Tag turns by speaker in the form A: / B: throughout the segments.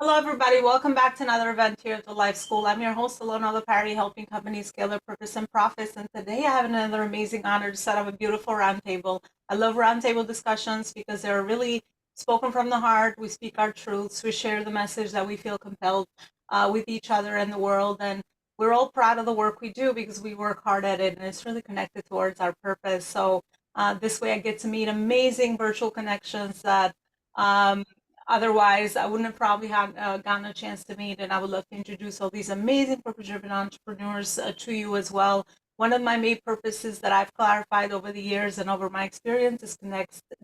A: Hello, everybody. Welcome back to another event here at the Life School. I'm your host, Alona Lepari, helping companies scale their purpose and profits. And today I have another amazing honor to set up a beautiful roundtable. I love roundtable discussions because they're really spoken from the heart. We speak our truths. We share the message that we feel compelled with each other and the world. And we're all proud of the work we do because we work hard at it and it's really connected towards our purpose. So this way I get to meet amazing virtual connections that um, otherwise, I wouldn't have probably had gotten a chance to meet, and I would love to introduce all these amazing purpose-driven entrepreneurs to you as well. One of my main purposes that I've clarified over the years and over my experience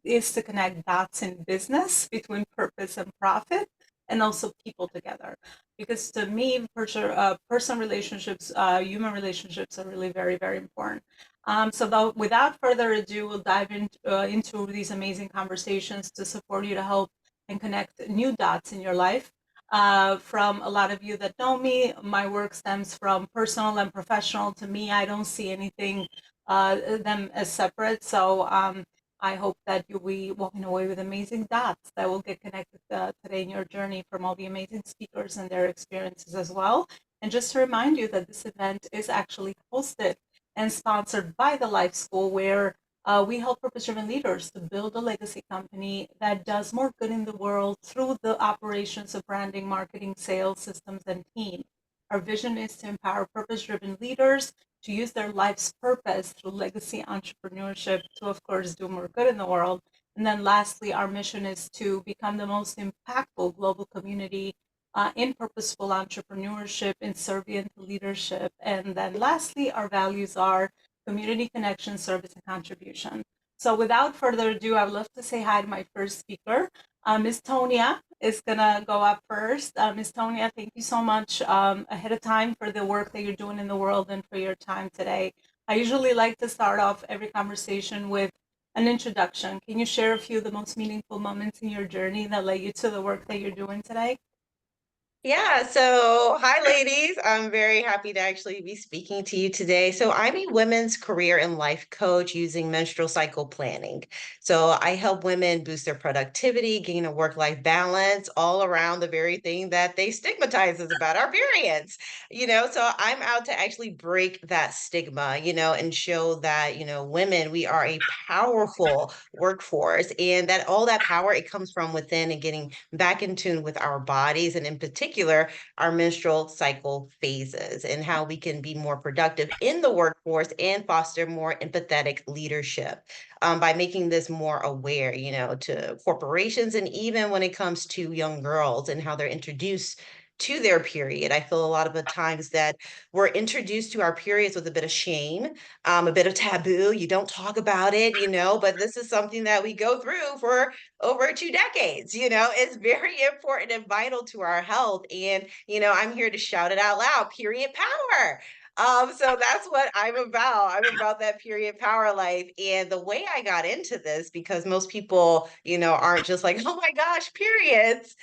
A: is to connect dots in business between purpose and profit, and also people together. Because to me, person relationships, human relationships are really very, very important. Without further ado, we'll dive into these amazing conversations to support you to help and connect new dots in your life. From a lot of you that know me, my work stems from personal and professional. To me, I don't see anything them as separate. I hope that you'll be walking away with amazing dots that will get connected today in your journey from all the amazing speakers and their experiences as well. And just to remind you that this event is actually hosted and sponsored by the Life School, where we help purpose-driven leaders to build a legacy company that does more good in the world through the operations of branding, marketing, sales, systems, and team. Our vision is to empower purpose-driven leaders to use their life's purpose through legacy entrepreneurship to, of course, do more good in the world. And then lastly, our mission is to become the most impactful global community in purposeful entrepreneurship, in servant leadership. And then lastly, our values are community connection, service, and contribution. So without further ado, I would love to say hi to my first speaker. Ms. Tonia is going to go up first. Ms. Tonia, thank you so much ahead of time for the work that you're doing in the world and for your time today. I usually like to start off every conversation with an introduction. Can you share a few of the most meaningful moments in your journey that led you to the work that you're doing today?
B: Yeah, so hi, ladies. I'm very happy to actually be speaking to you today. So, I'm a women's career and life coach using menstrual cycle planning. So, I help women boost their productivity, gain a work-life balance, all around the very thing that they stigmatize us about our periods. So I'm out to actually break that stigma, and show that, women, we are a powerful workforce and that all that power it comes from within and getting back in tune with our bodies and in particular our menstrual cycle phases and how we can be more productive in the workforce and foster more empathetic leadership by making this more aware, to corporations and even when it comes to young girls and how they're introduced to their period. I feel a lot of the times that we're introduced to our periods with a bit of shame, a bit of taboo. You don't talk about it, but this is something that we go through for over 2 decades. It's very important and vital to our health. And, I'm here to shout it out loud, period power. So that's what I'm about. I'm about that period power life. And the way I got into this, because most people, aren't just like, oh my gosh, periods.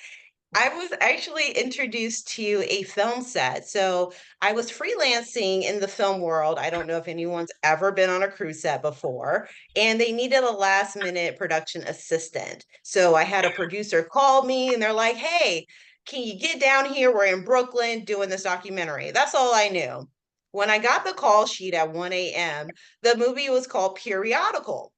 B: I was actually introduced to a film set. So I was freelancing in the film world. I don't know if anyone's ever been on a cruise set before, and they needed a last minute production assistant. So I had a producer call me and they're like, hey, can you get down here? We're in Brooklyn doing this documentary. That's all I knew. When I got the call sheet at 1 a.m., the movie was called Periodical,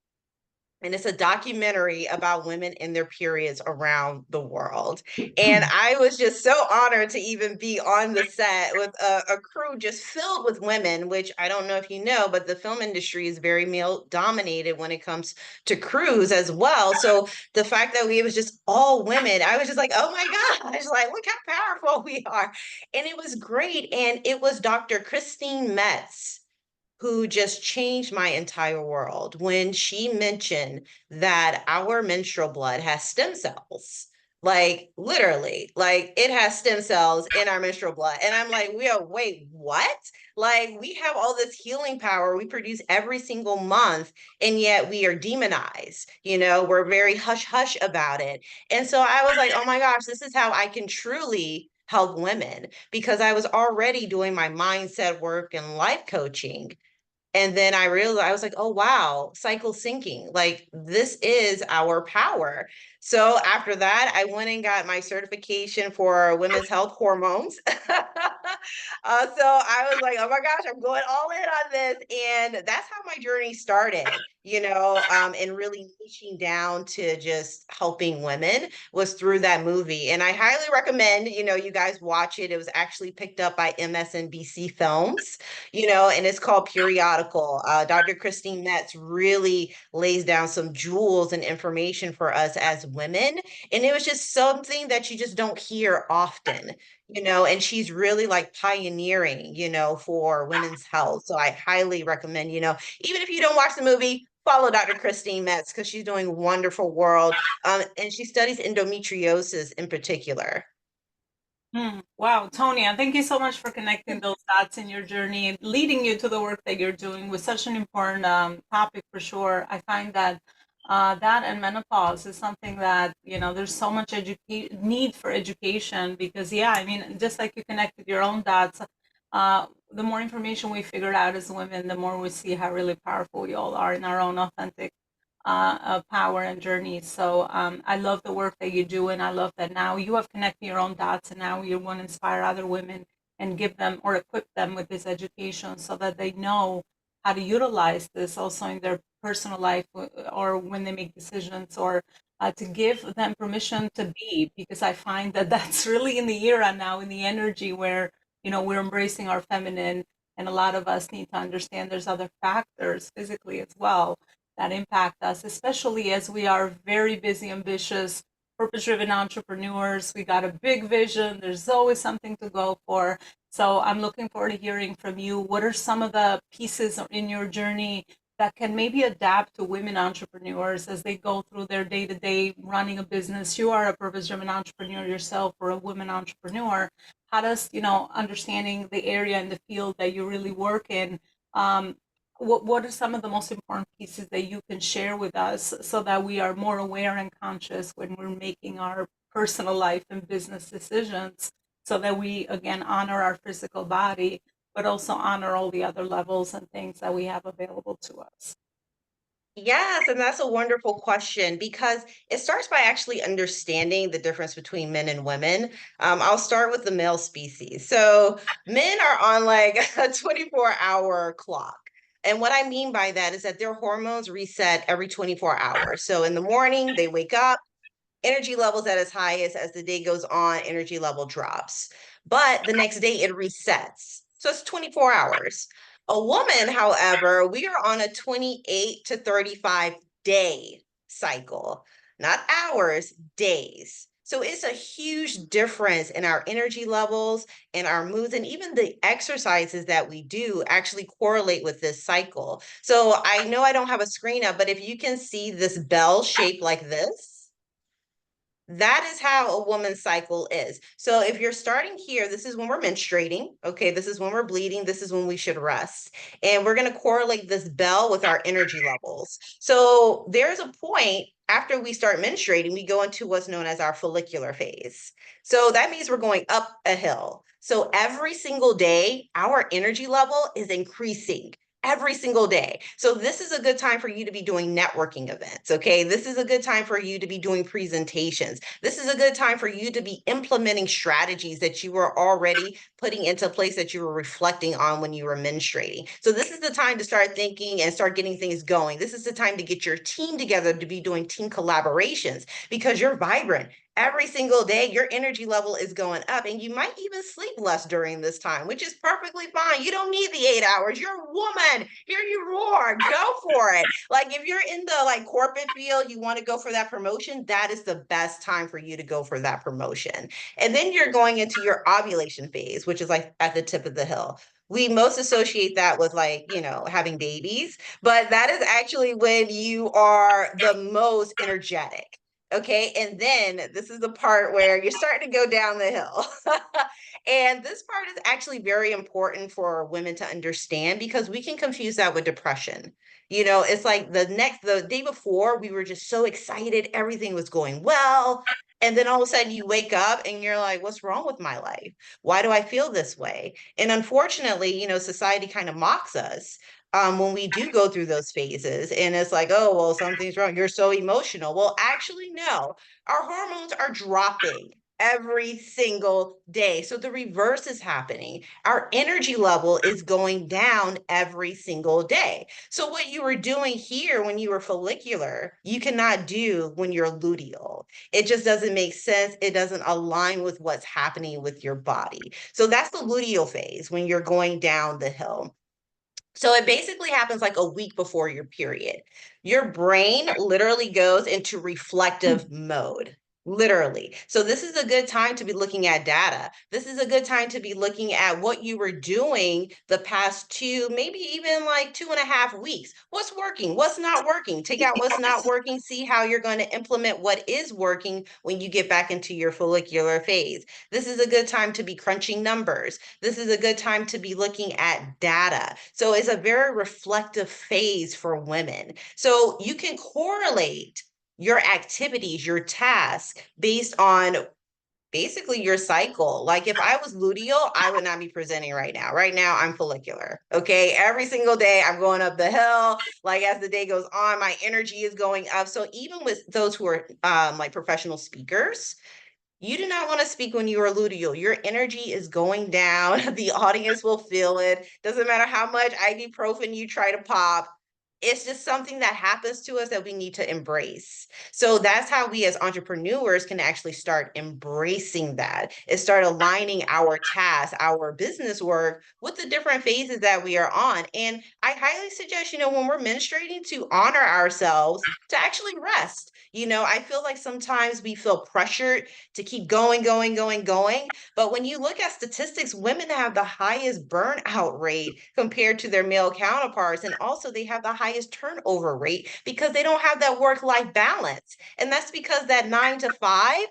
B: and it's a documentary about women in their periods around the world. And I was just so honored to even be on the set with a crew just filled with women, which I don't know if you know, but the film industry is very male dominated when it comes to crews as well. So the fact that we it was just all women, I was just like, oh my gosh, like look how powerful we are. And it was great. And it was Dr. Christine Metz who just changed my entire world when she mentioned that our menstrual blood has stem cells. Like literally, like it has stem cells in our menstrual blood. And I'm like, wait, what? Like we have all this healing power we produce every single month, and yet we are demonized. We're very hush hush about it. And so I was like, oh my gosh, this is how I can truly help women because I was already doing my mindset work and life coaching, And then I realized, I was like, oh, wow, cycle syncing. Like, this is our power. So after that, I went and got my certification for women's health hormones. So I was like, oh my gosh, I'm going all in on this. And that's how my journey started, and really niching down to just helping women was through that movie. And I highly recommend, you guys watch it. It was actually picked up by MSNBC Films, and it's called Periodical. Dr. Christine Metz really lays down some jewels and information for us as women. And it was just something that you just don't hear often, and she's really like pioneering, for women's health. So I highly recommend, even if you don't watch the movie, follow Dr. Christine Metz because she's doing wonderful world. And she studies endometriosis in particular.
A: Wow, Tonya, thank you so much for connecting those dots in your journey, leading you to the work that you're doing with such an important topic for sure. I find that that and menopause is something that, there's so much need for education because, yeah, I mean, just like you connected your own dots, the more information we figure out as women, the more we see how really powerful we all are in our own authentic power and journey. So I love the work that you do, and I love that now you have connected your own dots, and now you want to inspire other women and give them or equip them with this education so that they know how to utilize this also in their personal life or when they make decisions or to give them permission to be, because I find that that's really in the era now, in the energy where we're embracing our feminine, and a lot of us need to understand there's other factors physically as well that impact us, especially as we are very busy, ambitious, purpose driven entrepreneurs. We got a big vision. There's always something to go for. So I'm looking forward to hearing from you. What are some of the pieces in your journey that can maybe adapt to women entrepreneurs as they go through their day to day running a business? You are a purpose driven entrepreneur yourself, or a woman entrepreneur. How does, understanding the area and the field that you really work in, um, what are some of the most important pieces that you can share with us so that we are more aware and conscious when we're making our personal life and business decisions, so that we again honor our physical body but also honor all the other levels and things that we have available to us?
B: Yes, and that's a wonderful question because it starts by actually understanding the difference between men and women. I'll start with the male species. So, men are on like a 24-hour clock. And what I mean by that is that their hormones reset every 24 hours. So, in the morning, they wake up, energy levels at its highest. As the day goes on, energy level drops. But the next day it resets. So it's 24 hours. A woman, however, we are on a 28 to 35 day cycle, not hours, days. So it's a huge difference in our energy levels and our moods, and even the exercises that we do actually correlate with this cycle. So I know I don't have a screen up, but if you can see this bell shape like this, that is how a woman's cycle is. So if you're starting here, this is when we're menstruating. Okay, this is when we're bleeding. This is when we should rest. And we're going to correlate this bell with our energy levels. So there's a point after we start menstruating, we go into what's known as our follicular phase. So that means we're going up a hill. So every single day, our energy level is increasing every single day. So this is a good time for you to be doing networking events, okay? This is a good time for you to be doing presentations. This is a good time for you to be implementing strategies that you were already putting into place that you were reflecting on when you were menstruating. So this is the time to start thinking and start getting things going. This is the time to get your team together to be doing team collaborations because you're vibrant every single day. Your energy level is going up, and you might even sleep less during this time, which is perfectly fine. You don't need the 8 hours. You're a woman. Here you roar. Go for it. Like if you're in the like corporate field, you want to go for that promotion, that is the best time for you to go for that promotion. And then you're going into your ovulation phase, which is like at the tip of the hill. We most associate that with like, having babies, but that is actually when you are the most energetic. Okay. And then this is the part where you're starting to go down the hill. And this part is actually very important for women to understand because we can confuse that with depression. It's like the day before, we were just so excited, everything was going well. And then all of a sudden you wake up and you're like, what's wrong with my life? Why do I feel this way? And unfortunately, society kind of mocks us. when we do go through those phases. And it's like, oh, well, something's wrong. You're so emotional. Well, actually, no, our hormones are dropping every single day. So the reverse is happening. Our energy level is going down every single day. So what you were doing here when you were follicular, you cannot do when you're luteal. It just doesn't make sense. It doesn't align with what's happening with your body. So that's the luteal phase when you're going down the hill. So it basically happens like a week before your period. Your brain literally goes into reflective mode. Literally. So this is a good time to be looking at data. This is a good time to be looking at what you were doing the past two, maybe even like 2.5 weeks. What's working? What's not working? Take out what's not working. See how you're going to implement what is working when you get back into your follicular phase. This is a good time to be crunching numbers. This is a good time to be looking at data. So it's a very reflective phase for women. So you can correlate your activities, your tasks based on basically your cycle. Like if I was luteal, I would not be presenting right now. Right now, I'm follicular. Okay. Every single day, I'm going up the hill. Like as the day goes on, my energy is going up. So even with those who are like professional speakers, you do not want to speak when you are luteal. Your energy is going down. The audience will feel it. Doesn't matter how much ibuprofen you try to pop. It's just something that happens to us that we need to embrace. So that's how we as entrepreneurs can actually start embracing that and start aligning our tasks, our business work with the different phases that we are on. And I highly suggest, when we're menstruating to honor ourselves, to actually rest. I feel like sometimes we feel pressured to keep going, going, going, going. But when you look at statistics, women have the highest burnout rate compared to their male counterparts. And also, they have the highest turnover rate because they don't have that work life balance. And that's because that 9 to 5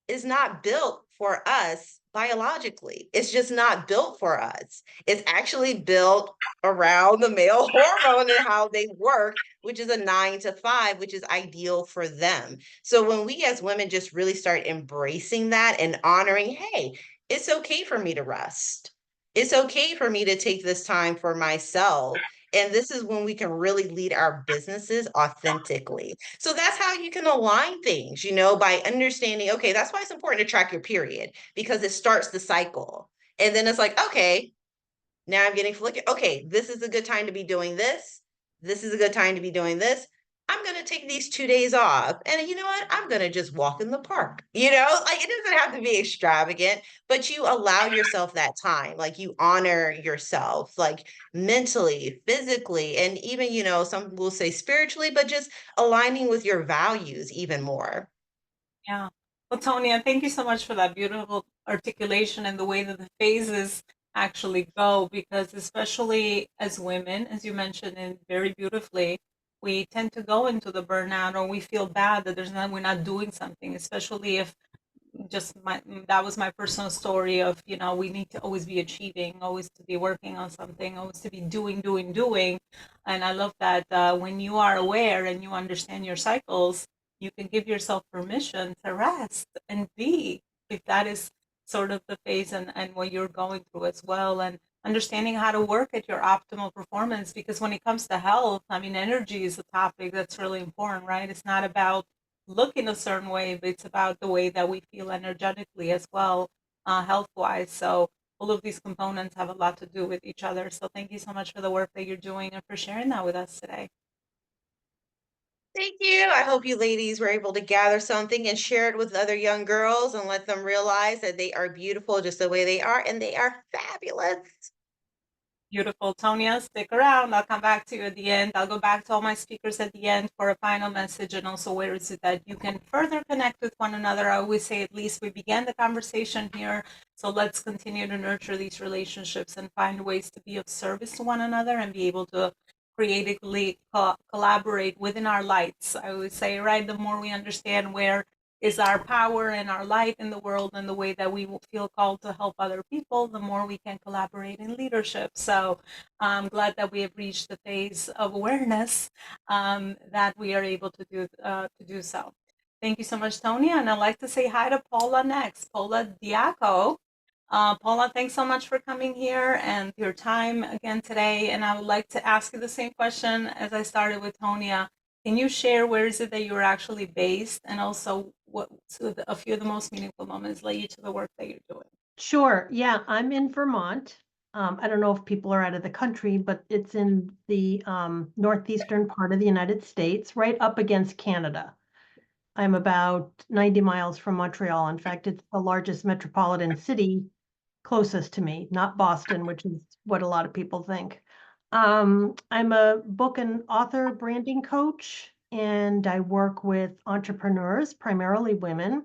B: is not built for us biologically. It's just not built for us. It's actually built around the male hormone and how they work, which is a 9 to 5, which is ideal for them. So when we as women just really start embracing that and honoring, hey, it's okay for me to rest. It's okay for me to take this time for myself. And this is when we can really lead our businesses authentically. So that's how you can align things, by understanding, okay, that's why it's important to track your period because it starts the cycle. And then it's like, okay, now I'm getting flicked. Okay, this is a good time to be doing this. This is a good time to be doing this. I'm going to take these 2 days off. And you know what? I'm going to just walk in the park. Like it doesn't have to be extravagant, but you allow yourself that time. Like you honor yourself, like mentally, physically, and even, some will say spiritually, but just aligning with your values even more.
A: Yeah. Well, Tonya, thank you so much for that beautiful articulation and the way that the phases actually go, because especially as women, as you mentioned it very beautifully, we tend to go into the burnout or we feel bad that we're not doing something, especially if that was my personal story of, we need to always be achieving, always to be working on something, always to be doing, doing, doing. And I love that when you are aware and you understand your cycles, you can give yourself permission to rest and be, if that is sort of the phase and what you're going through as well. And understanding how to work at your optimal performance, because when it comes to health, I mean, energy is a topic that's really important, right? It's not about look in a certain way, but it's about the way that we feel energetically as well, health wise. So all of these components have a lot to do with each other. So thank you so much for the work that you're doing and for sharing that with us today.
B: Thank you. I hope you ladies were able to gather something and share it with other young girls and let them realize that they are beautiful just the way they are and they are fabulous.
A: Beautiful. Tonya, stick around. I'll come back to you at the end. I'll go back to all my speakers at the end for a final message and also where is it that you can further connect with one another. I always say at least we began the conversation here. So let's continue to nurture these relationships and find ways to be of service to one another and be able to creatively collaborate within our lights. I always say, right, the more we understand where is our power and our light in the world and the way that we will feel called to help other people, the more we can collaborate in leadership. So I'm glad that we have reached the phase of awareness that we are able to do so. Thank you so much, Tony. And I'd like to say hi to Paula next. Paula Diaco. Paula, thanks so much for coming here and your time again today. And I would like to ask you the same question as I started with Tonya. Can you share where is it that you're actually based, and also a few of the most meaningful moments led you to the work that you're doing?
C: Sure. Yeah, I'm in Vermont. I don't know if people are out of the country, but it's in the northeastern part of the United States, right up against Canada. I'm about 90 miles from Montreal. In fact, it's the largest metropolitan city closest to me, not Boston, which is what a lot of people think. I'm a book and author branding coach, and I work with entrepreneurs, primarily women,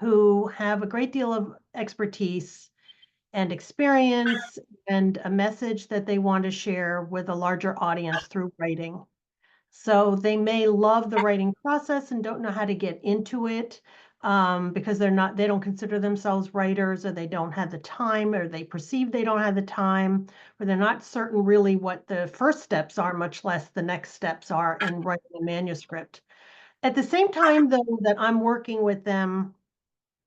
C: who have a great deal of expertise and experience and a message that they want to share with a larger audience through writing. So they may love the writing process and don't know how to get into it, because they don't consider themselves writers, or they don't have the time, or they perceive they don't have the time, or they're not certain really what the first steps are, much less the next steps are in writing a manuscript. At the same time, though, that I'm working with them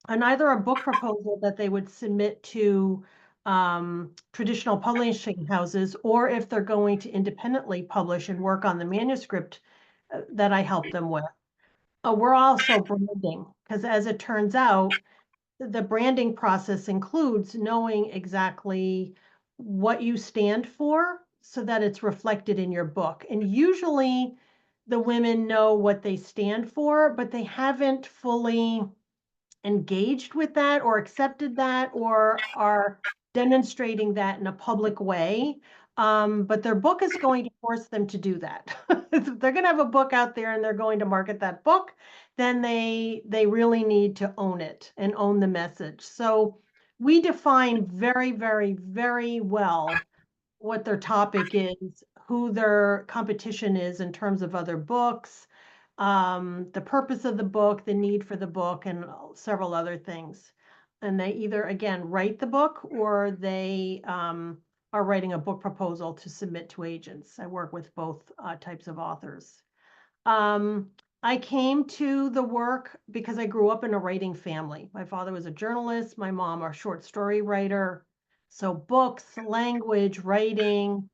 C: on either a book proposal that they would submit to traditional publishing houses, or if they're going to independently publish and work on the manuscript that I help them with. We're also branding, because as it turns out, the branding process includes knowing exactly what you stand for so that it's reflected in your book. And usually the women know what they stand for, but they haven't fully engaged with that or accepted that or are demonstrating that in a public way. But their book is going to force them to do that. If they're going to have a book out there and they're going to market that book, then they really need to own it and own the message. So we define very, very, very well what their topic is, who their competition is in terms of other books, the purpose of the book, the need for the book, and several other things. And they either, again, write the book, or they are writing a book proposal to submit to agents. I work with both types of authors. Um, I came to the work because I grew up in a writing family. My father was a journalist, my mom a short story writer. So books, language, writing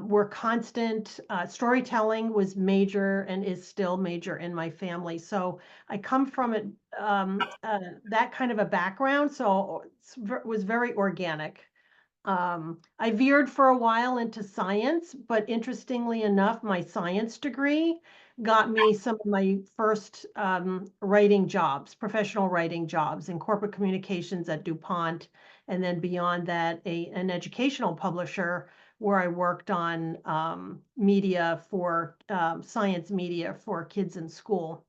C: were constant. Storytelling was major and is still major in my family. So I come from that kind of a background. So it was very organic. I veered for a while into science, but interestingly enough, my science degree got me some of my first writing jobs, professional writing jobs in corporate communications at DuPont, and then beyond that, an educational publisher where I worked on media for science media for kids in school,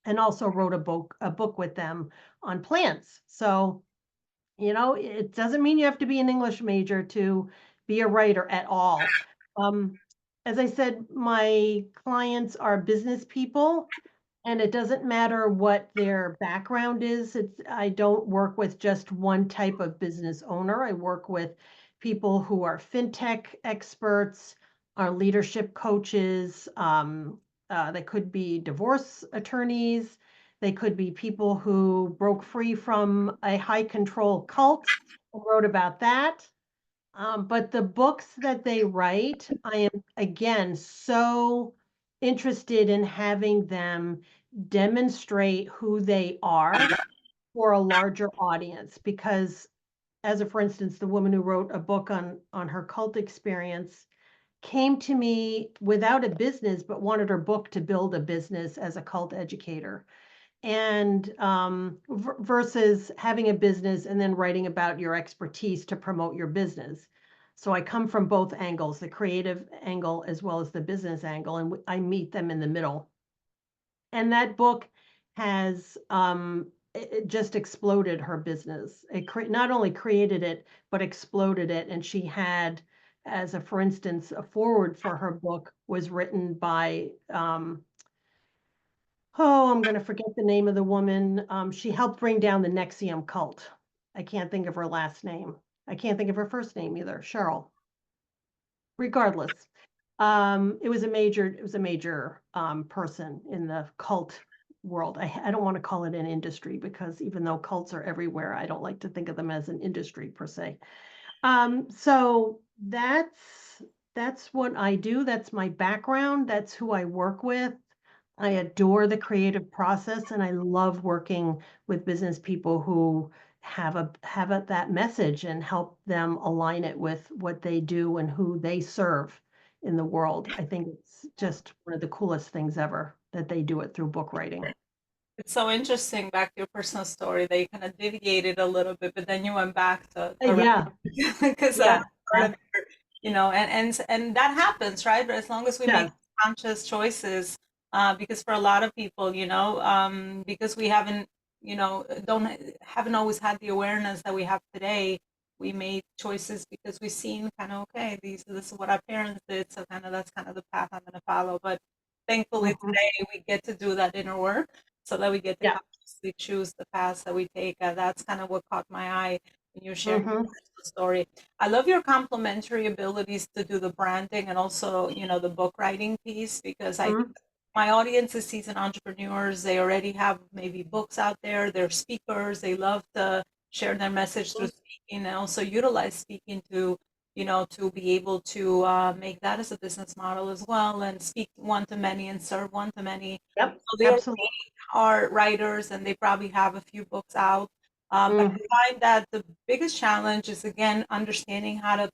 C: and also wrote a book with them on plants. So it doesn't mean you have to be an English major to be a writer at all. Um, as I said, my clients are business people, and it doesn't matter what their background is. I don't work with just one type of business owner. I work with people who are fintech experts, are leadership coaches. They could be divorce attorneys. They could be people who broke free from a high control cult and wrote about that. But the books that they write, I am again so interested in having them demonstrate who they are for a larger audience. Because, for instance, the woman who wrote a book on her cult experience came to me without a business, but wanted her book to build a business as a cult educator. And versus having a business and then writing about your expertise to promote your business. So I come from both angles, the creative angle as well as the business angle, and I meet them in the middle. And that book has it just exploded her business. Not only created it, but exploded it. And she had, for instance, a foreword for her book was written by I'm going to forget the name of the woman. She helped bring down the Nexium cult. I can't think of her last name. I can't think of her first name either. Cheryl. Regardless, it was a major person in the cult world. I don't want to call it an industry because even though cults are everywhere, I don't like to think of them as an industry per se. So that's what I do. That's my background. That's who I work with. I adore the creative process, and I love working with business people who have that message and help them align it with what they do and who they serve in the world. I think it's just one of the coolest things ever that they do it through book writing.
A: It's so interesting back to your personal story that you kind of deviated a little bit, but then you went back to
C: Yeah,
A: because
C: yeah,
A: that's part of your, and that happens, right? But as long as we make
C: yes,
A: conscious choices, because for a lot of people, because we haven't, don't haven't always had the awareness that we have today, we made choices because we've seen kind of okay, this is what our parents did, so kind of that's kind of the path I'm going to follow. But thankfully
C: mhm,
A: today we get to do that inner work so that we get to
C: yeah,
A: consciously choose the paths that we take. That's kind of what caught my eye when you're sharing your
C: mhm,
A: personal story. I love your complementary abilities to do the branding and also, the book writing piece because I think
C: mhm,
A: my audience is seasoned entrepreneurs. They already have maybe books out there. They're speakers. They love to share their message through
C: mhm.
A: speaking and also utilize speaking to be able to make that as a business model as well and speak one to many and serve one to many.
C: Yep,
A: So they
C: absolutely.
A: are writers and they probably have a few books out. But
C: Mhm,
A: I find that the biggest challenge is again understanding how to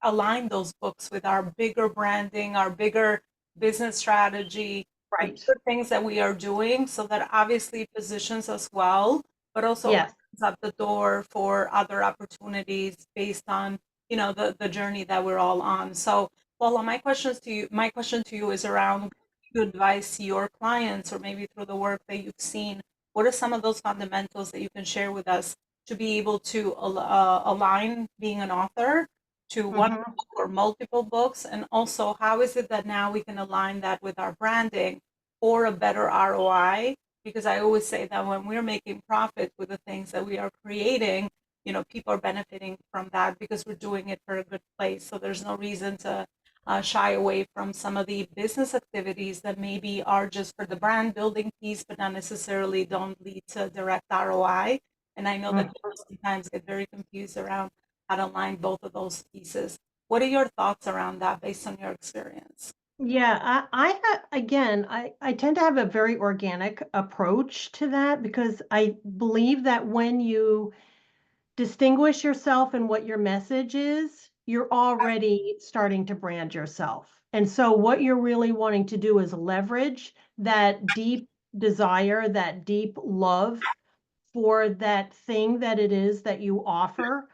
A: align those books with our bigger branding, our bigger business strategy, the
C: right.
A: bigger things that we are doing, so that obviously positions us well, but also
C: Yes.
A: opens up the door for other opportunities based on the journey that we're all on. So, Paula, my question to you is around you advise your clients or maybe through the work that you've seen, what are some of those fundamentals that you can share with us to be able to align being an author to one
C: Mhm.
A: book or multiple books? And also, how is it that now we can align that with our branding for a better ROI? Because I always say that when we're making profit with the things that we are creating, people are benefiting from that because we're doing it for a good place. So there's no reason to shy away from some of the business activities that maybe are just for the brand building piece, but not necessarily don't lead to direct ROI. And I know that
C: Mm.
A: people sometimes get very confused around how to align both of those pieces. What are your thoughts around that based on your experience?
C: Yeah, again, I tend to have a very organic approach to that because I believe that when you distinguish yourself and what your message is, you're already starting to brand yourself. And so what you're really wanting to do is leverage that deep desire, that deep love for that thing that it is that you offer,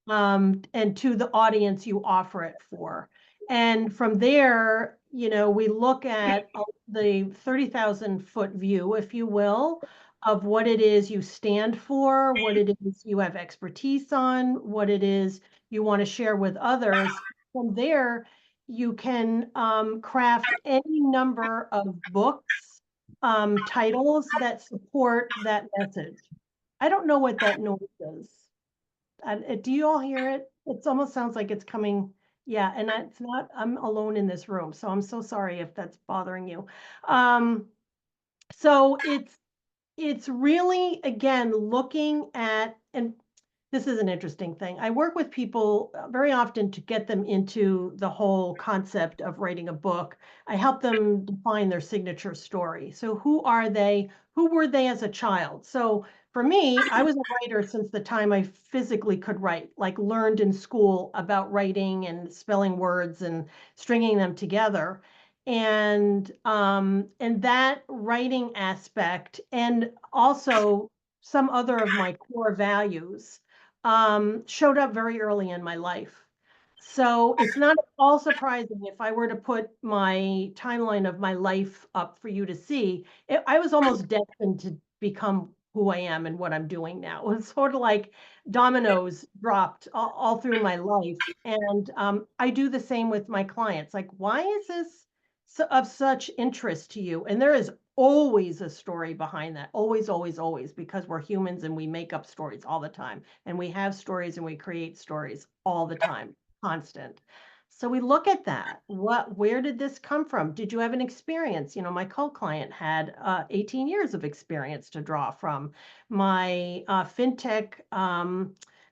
C: and to the audience you offer it for. And from there, we look at the 30,000-foot view, if you will, of what it is you stand for, what it is you have expertise on, what it is you want to share with others. From there, you can craft any number of books, titles that support that message. I don't know what that noise is. Do you all hear it? It almost sounds like it's coming. Yeah, and it's not, I'm alone in this room, so I'm so sorry if that's bothering you. Um, so it's really, again, looking at, and this is an interesting thing. I work with people very often to get them into the whole concept of writing a book. I help them define their signature story. So who are they? Who were they as a child? So for me, I was a writer since the time I physically could write, like learned in school about writing and spelling words and stringing them together. And that writing aspect, and also some other of my core values, showed up very early in my life. So it's not at all surprising if I were to put my timeline of my life up for you to see. I was almost destined to become who I am and what I'm doing now. It's sort of like dominoes dropped all through my life. And I do the same with my clients. Like, why is this of such interest to you? And there is always a story behind that. Always, always, always, because we're humans and we make up stories all the time. And we have stories and we create stories all the time, constant. So we look at that. Where did this come from? Did you have an experience? You know, my co-client had 18 years of experience to draw from. My fintech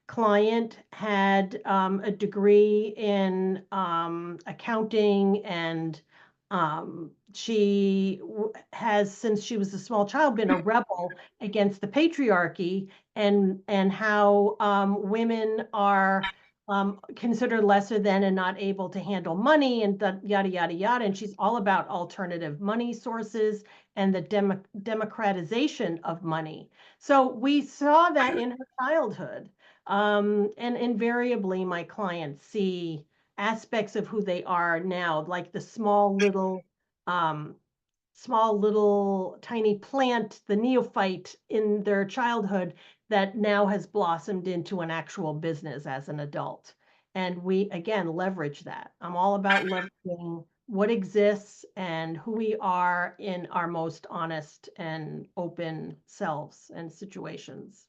C: client had a degree in accounting, and she has, since she was a small child, been a rebel against the patriarchy and how women are considered lesser than and not able to handle money and yada, yada, yada. And she's all about alternative money sources and the democratization of money. So we saw that in her childhood. And invariably, my clients see aspects of who they are now, like the um, small little tiny plant, the neophyte in their childhood that now has blossomed into an actual business as an adult. And we, again, leverage that. I'm all about leveraging what exists and who we are in our most honest and open selves and situations.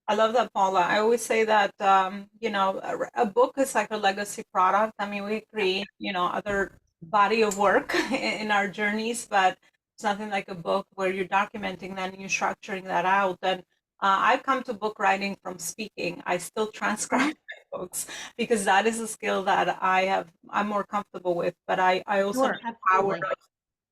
A: I love that, Paula. I always say that, a book is like a legacy product. I mean, we create, other body of work in our journeys, but it's nothing like a book where you're documenting that and you're structuring that out. And I've come to book writing from speaking. I still transcribe my books because that is a skill that I'm more comfortable with. But I also
C: Sure,
A: know the power
C: absolutely.
A: of,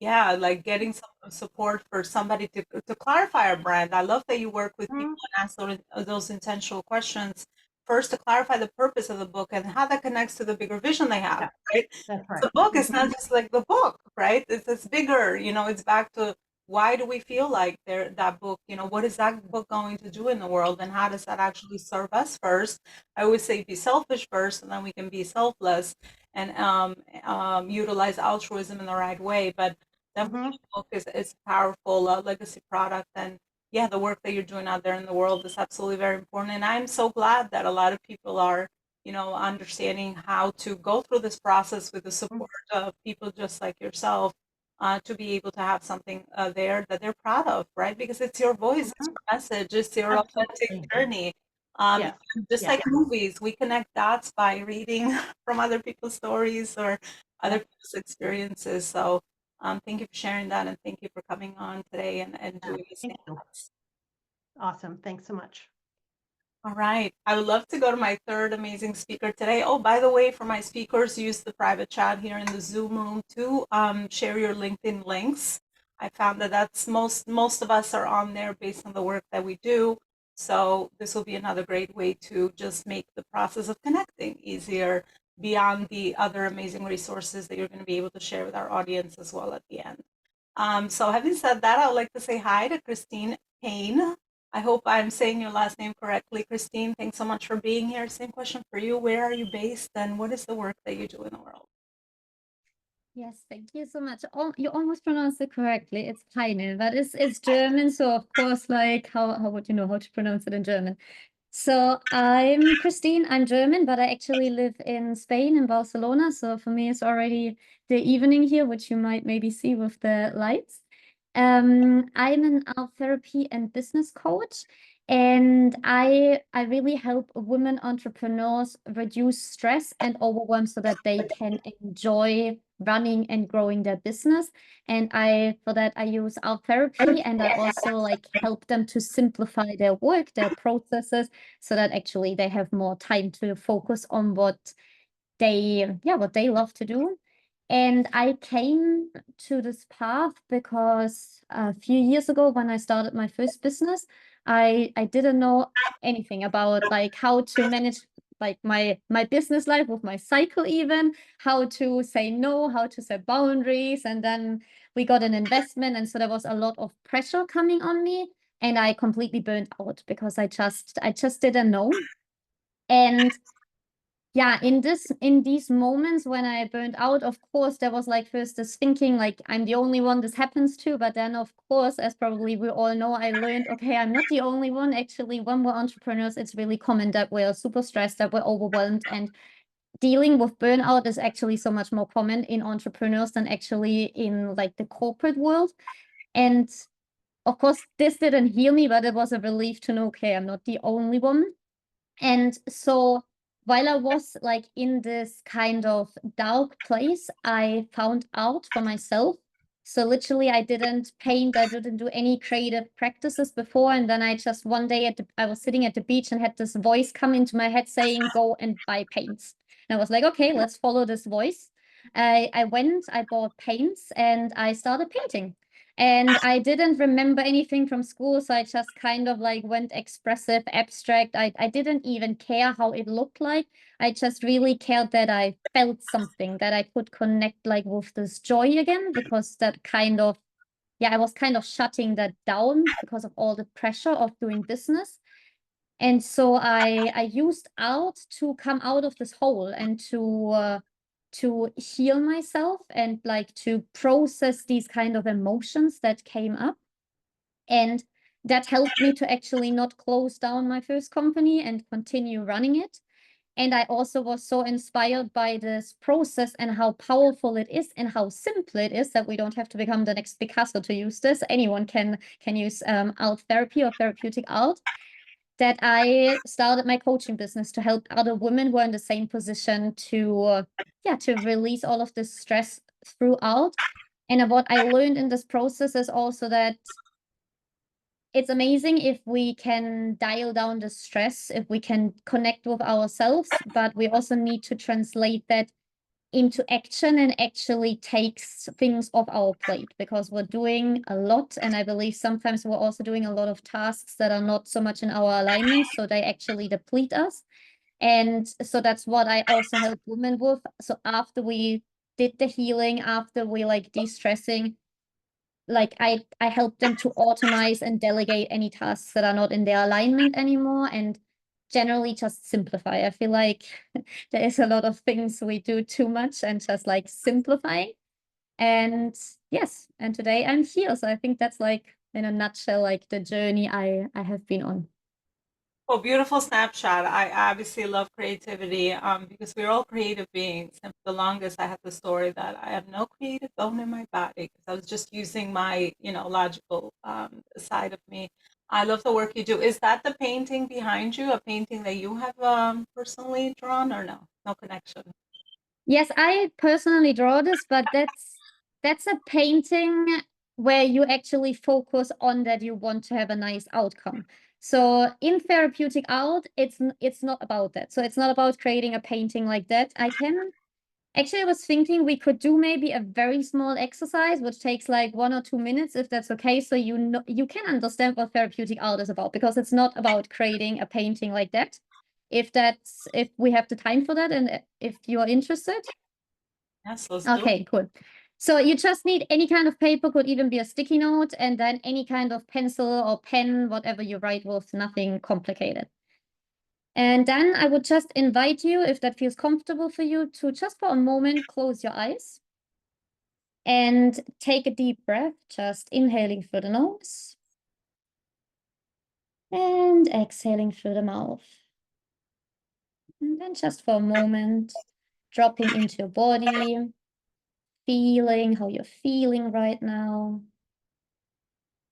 A: yeah, like getting some support for somebody to clarify our brand. I love that you work with people
C: Mhm.
A: and ask those intentional questions first to clarify the purpose of the book and how that connects to the bigger vision they have,
C: Yeah,
A: right?
C: that's right.
A: The book is not
C: Mhm.
A: just like the book, right? It's bigger, it's back to why do we feel like that book, what is that book going to do in the world and how does that actually serve us first? I always say be selfish first and then we can be selfless and utilize altruism in the right way. But definitely
C: Mhm.
A: the book is a powerful legacy product. And yeah, the work that you're doing out there in the world is absolutely very important. And I'm so glad that a lot of people are, understanding how to go through this process with the
C: Mhm.
A: support of people just like yourself, to be able to have something there that they're proud of, right? Because it's your voice, it's
C: Mhm.
A: your message, it's your authentic
C: Absolutely.
A: journey.
C: Yes.
A: Just
C: Yeah.
A: like movies, we connect dots by reading from other people's stories or other
C: Yep.
A: people's experiences. So thank you for sharing that and thank you for coming on today and
C: Yeah.
A: doing this.
C: Thank you. Awesome. Thanks so much.
A: All right. I would love to go to my third amazing speaker today. Oh, by the way, for my speakers, use the private chat here in the Zoom room to share your LinkedIn links. I found that that's most of us are on there based on the work that we do. So this will be another great way to just make the process of connecting easier beyond the other amazing resources that you're going to be able to share with our audience as well at the end. So having said that, I would like to say hi to Christine Payne. I hope I'm saying your last name correctly, Christine. Thanks so much for being here. Same question for you. Where are you based and what is the work that you do in the world?
D: Yes, thank you so much. Oh, you almost pronounced it correctly. It's Peine, but it's German, so of course, like how would you know how to pronounce it in German? So I'm Christine. I'm German, but I actually live in Spain, in Barcelona. So for me, it's already the evening here, which you might maybe see with the lights. I'm an art therapy and business coach, and I really help women entrepreneurs reduce stress and overwhelm so that they can enjoy running and growing their business. And for that I use art therapy, and I also like help them to simplify their work, their processes, so that actually they have more time to focus on what they love to do. And I came to this path because a few years ago when I started my first business, I didn't know anything about like how to manage like my business life with my cycle, even how to say no, how to set boundaries. And then we got an investment, and so there was a lot of pressure coming on me, and I completely burned out because I just didn't know. And yeah, in these moments when I burned out, of course, there was like first this thinking like I'm the only one this happens to. But then, of course, as probably we all know, I learned, okay, I'm not the only one. Actually, when we're entrepreneurs, it's really common that we're super stressed, that we're overwhelmed, and dealing with burnout is actually so much more common in entrepreneurs than actually in like the corporate world. And of course, this didn't heal me, but it was a relief to know, okay, I'm not the only one. And so while I was like in this kind of dark place, I found out for myself. So literally, I didn't paint, I didn't do any creative practices before. And then I just one day I was sitting at the beach and had this voice come into my head saying, go and buy paints. And I was like, okay, let's follow this voice. I went, I bought paints and I started painting. And I didn't remember anything from school, so I just kind of like went expressive, abstract. I didn't even care how it looked like. I just really cared that I felt something, that I could connect like with this joy again, because that kind of, yeah, I was kind of shutting that down because of all the pressure of doing business. And so I used art to come out of this hole and to heal myself and like to process these kind of emotions that came up. And that helped me to actually not close down my first company and continue running it. And I also was so inspired by this process and how powerful it is and how simple it is, that we don't have to become the next Picasso to use this. Anyone can use art therapy or therapeutic art. That I started my coaching business to help other women who are in the same position to to release all of this stress through art. And what I learned in this process is also that it's amazing if we can dial down the stress, if we can connect with ourselves, but we also need to translate that into action and actually takes things off our plate, because we're doing a lot. And I believe sometimes we're also doing a lot of tasks that are not so much in our alignment, so they actually deplete us. And so that's what I also help women with. So after we did the healing, after we like de-stressing, like I help them to automate and delegate any tasks that are not in their alignment anymore, and generally just simplify. I feel like there is a lot of things we do too much, and just like simplifying. And yes, and today I'm here. So I think that's like in a nutshell, like the journey I have been on.
A: Well, beautiful snapshot. I obviously love creativity because we're all creative beings. And for the longest, I had the story that I have no creative bone in my body because I was just using my, logical side of me. I love the work you do. Is that the painting behind you, a painting that you have personally drawn, or no? No connection.
D: Yes, I personally draw this, but that's a painting where you actually focus on that you want to have a nice outcome. So in therapeutic art, it's not about that. So it's not about creating a painting like that. I was thinking we could do maybe a very small exercise, which takes like 1 or 2 minutes, if that's okay. So you can understand what therapeutic art is about, because it's not about creating a painting like that. If we have the time for that, and if you are interested.
A: Yes, let's do it.
D: Okay, cool. So you just need any kind of paper, could even be a sticky note, and then any kind of pencil or pen, whatever you write with, nothing complicated. And then I would just invite you, if that feels comfortable for you, to just for a moment close your eyes and take a deep breath, just inhaling through the nose and exhaling through the mouth. And then just for a moment, dropping into your body, feeling how you're feeling right now.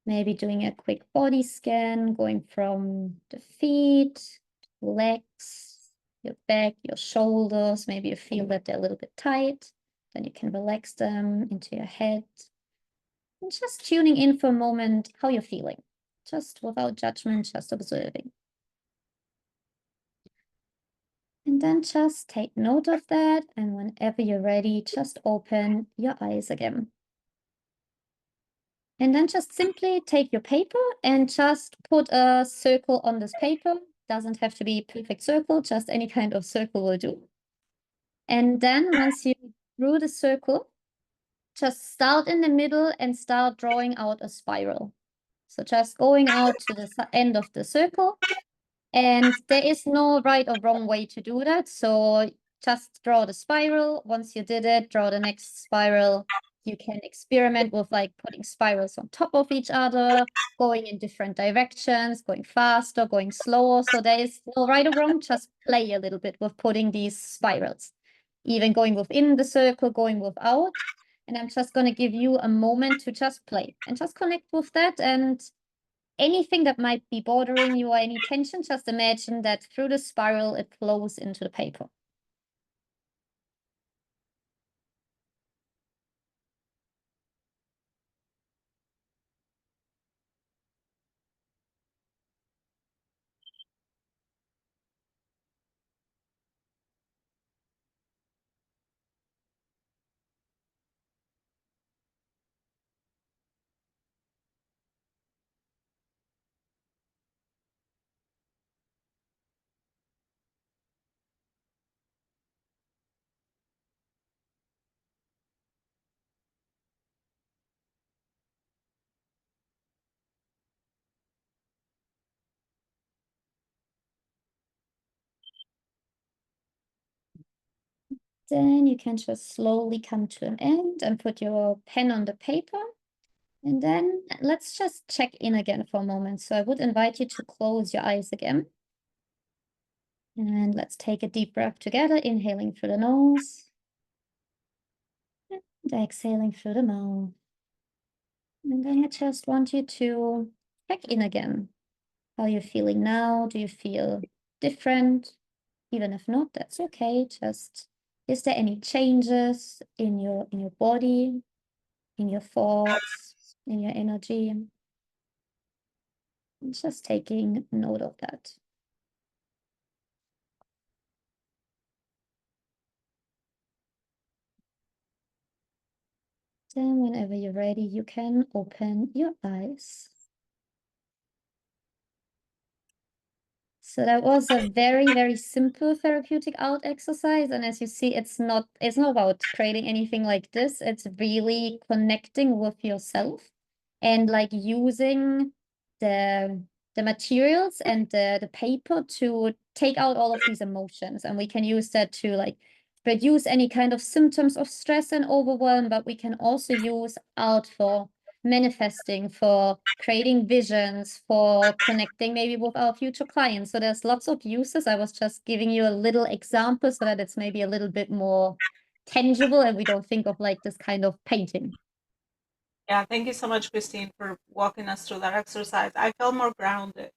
D: Maybe doing a quick body scan, going from the feet, legs, your back, your shoulders. Maybe you feel that they're a little bit tight. Then you can relax them into your head. And just tuning in for a moment how you're feeling. Just without judgment, just observing. And then just take note of that. And whenever you're ready, just open your eyes again. And then just simply take your paper and just put a circle on this paper. Doesn't have to be a perfect circle, just any kind of circle will do. And then once you drew the circle, just start in the middle and start drawing out a spiral. So just going out to the end of the circle. And there is no right or wrong way to do that. So just draw the spiral. Once you did it, draw the next spiral. You can experiment with like putting spirals on top of each other, going in different directions, going faster, going slower. So there is no right or wrong, just play a little bit with putting these spirals, even going within the circle, going without. And I'm just going to give you a moment to just play and just connect with that and anything that might be bothering you or any tension, just imagine that through the spiral, it flows into the paper. Then you can just slowly come to an end and put your pen on the paper. And then let's just check in again for a moment. So I would invite you to close your eyes again. And let's take a deep breath together, inhaling through the nose and exhaling through the mouth. And then I just want you to check in again. How you're feeling now? Do you feel different? Even if not, that's okay. Just, is there any changes in your body, in your thoughts, in your energy? And just taking note of that. Then whenever you're ready, you can open your eyes. So that was a very, very simple therapeutic out exercise. And as you see, it's not about creating anything like this. It's really connecting with yourself and like using the materials and the paper to take out all of these emotions. And we can use that to like reduce any kind of symptoms of stress and overwhelm, but we can also use art for manifesting, for creating visions, for connecting maybe with our future clients. So there's lots of uses. I was just giving you a little example so that it's maybe a little bit more tangible and we don't think of like this kind of painting.
A: Yeah, thank you so much, Christine, for walking us through that exercise. I felt more grounded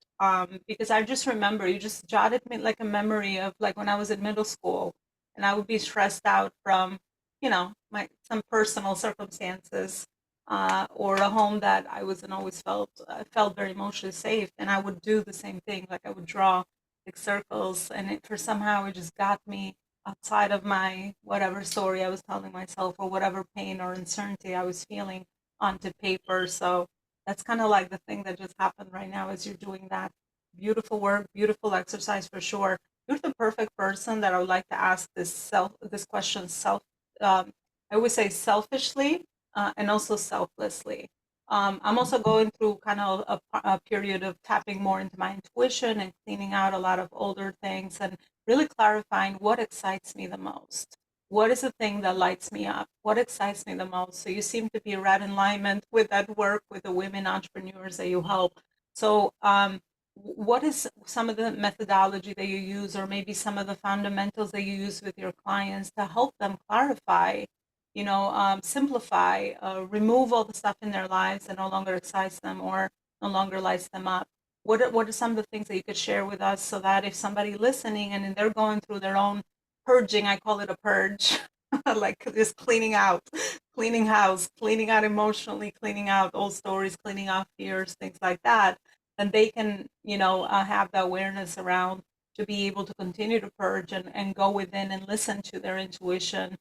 A: because I just remember you just jotted me like a memory of like when I was in middle school and I would be stressed out from, some personal circumstances or a home that I wasn't always felt very emotionally safe. And I would do the same thing, like I would draw like circles, and it just got me outside of my whatever story I was telling myself or whatever pain or uncertainty I was feeling onto paper. So that's kind of like the thing that just happened right now as you're doing that. Beautiful work, beautiful exercise for sure. You're the perfect person that I would like to ask this question I always say selfishly and also selflessly. I'm also going through kind of a period of tapping more into my intuition and cleaning out a lot of older things and really clarifying what excites me the most. What is the thing that lights me up? What excites me the most? So you seem to be right in alignment with that work with the women entrepreneurs that you help. So what is some of the methodology that you use, or maybe some of the fundamentals that you use with your clients to help them clarify, simplify, remove all the stuff in their lives that no longer excites them or no longer lights them up? What are some of the things that you could share with us so that if somebody listening and they're going through their own purging, I call it a purge, like just cleaning out, cleaning house, cleaning out emotionally, cleaning out old stories, cleaning out fears, things like that, then they can, have the awareness around to be able to continue to purge and go within and listen to their intuition,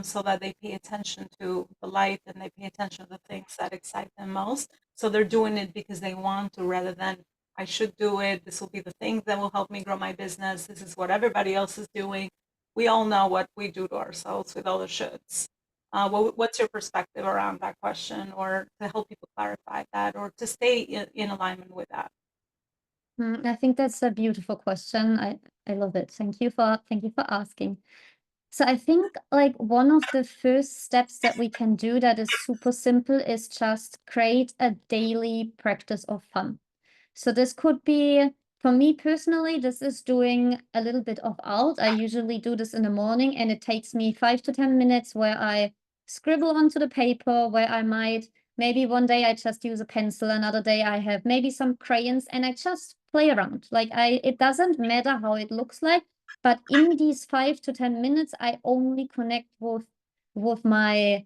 A: so that they pay attention to the light and they pay attention to the things that excite them most. So they're doing it because they want to rather than I should do it. This will be the thing that will help me grow my business. This is what everybody else is doing. We all know what we do to ourselves with all the shoulds. What's your perspective around that question, or to help people clarify that, or to stay in alignment with that?
D: I think that's a beautiful question. I love it. Thank you for asking. So I think like one of the first steps that we can do that is super simple is just create a daily practice of fun. So this could be, for me personally, this is doing a little bit of art. I usually do this in the morning and it takes me 5 to 10 minutes where I scribble onto the paper, where I might Maybe one day I just use a pencil, another day I have maybe some crayons, and I just play around. Like it doesn't matter how it looks like, but in these 5 to 10 minutes, I only connect with my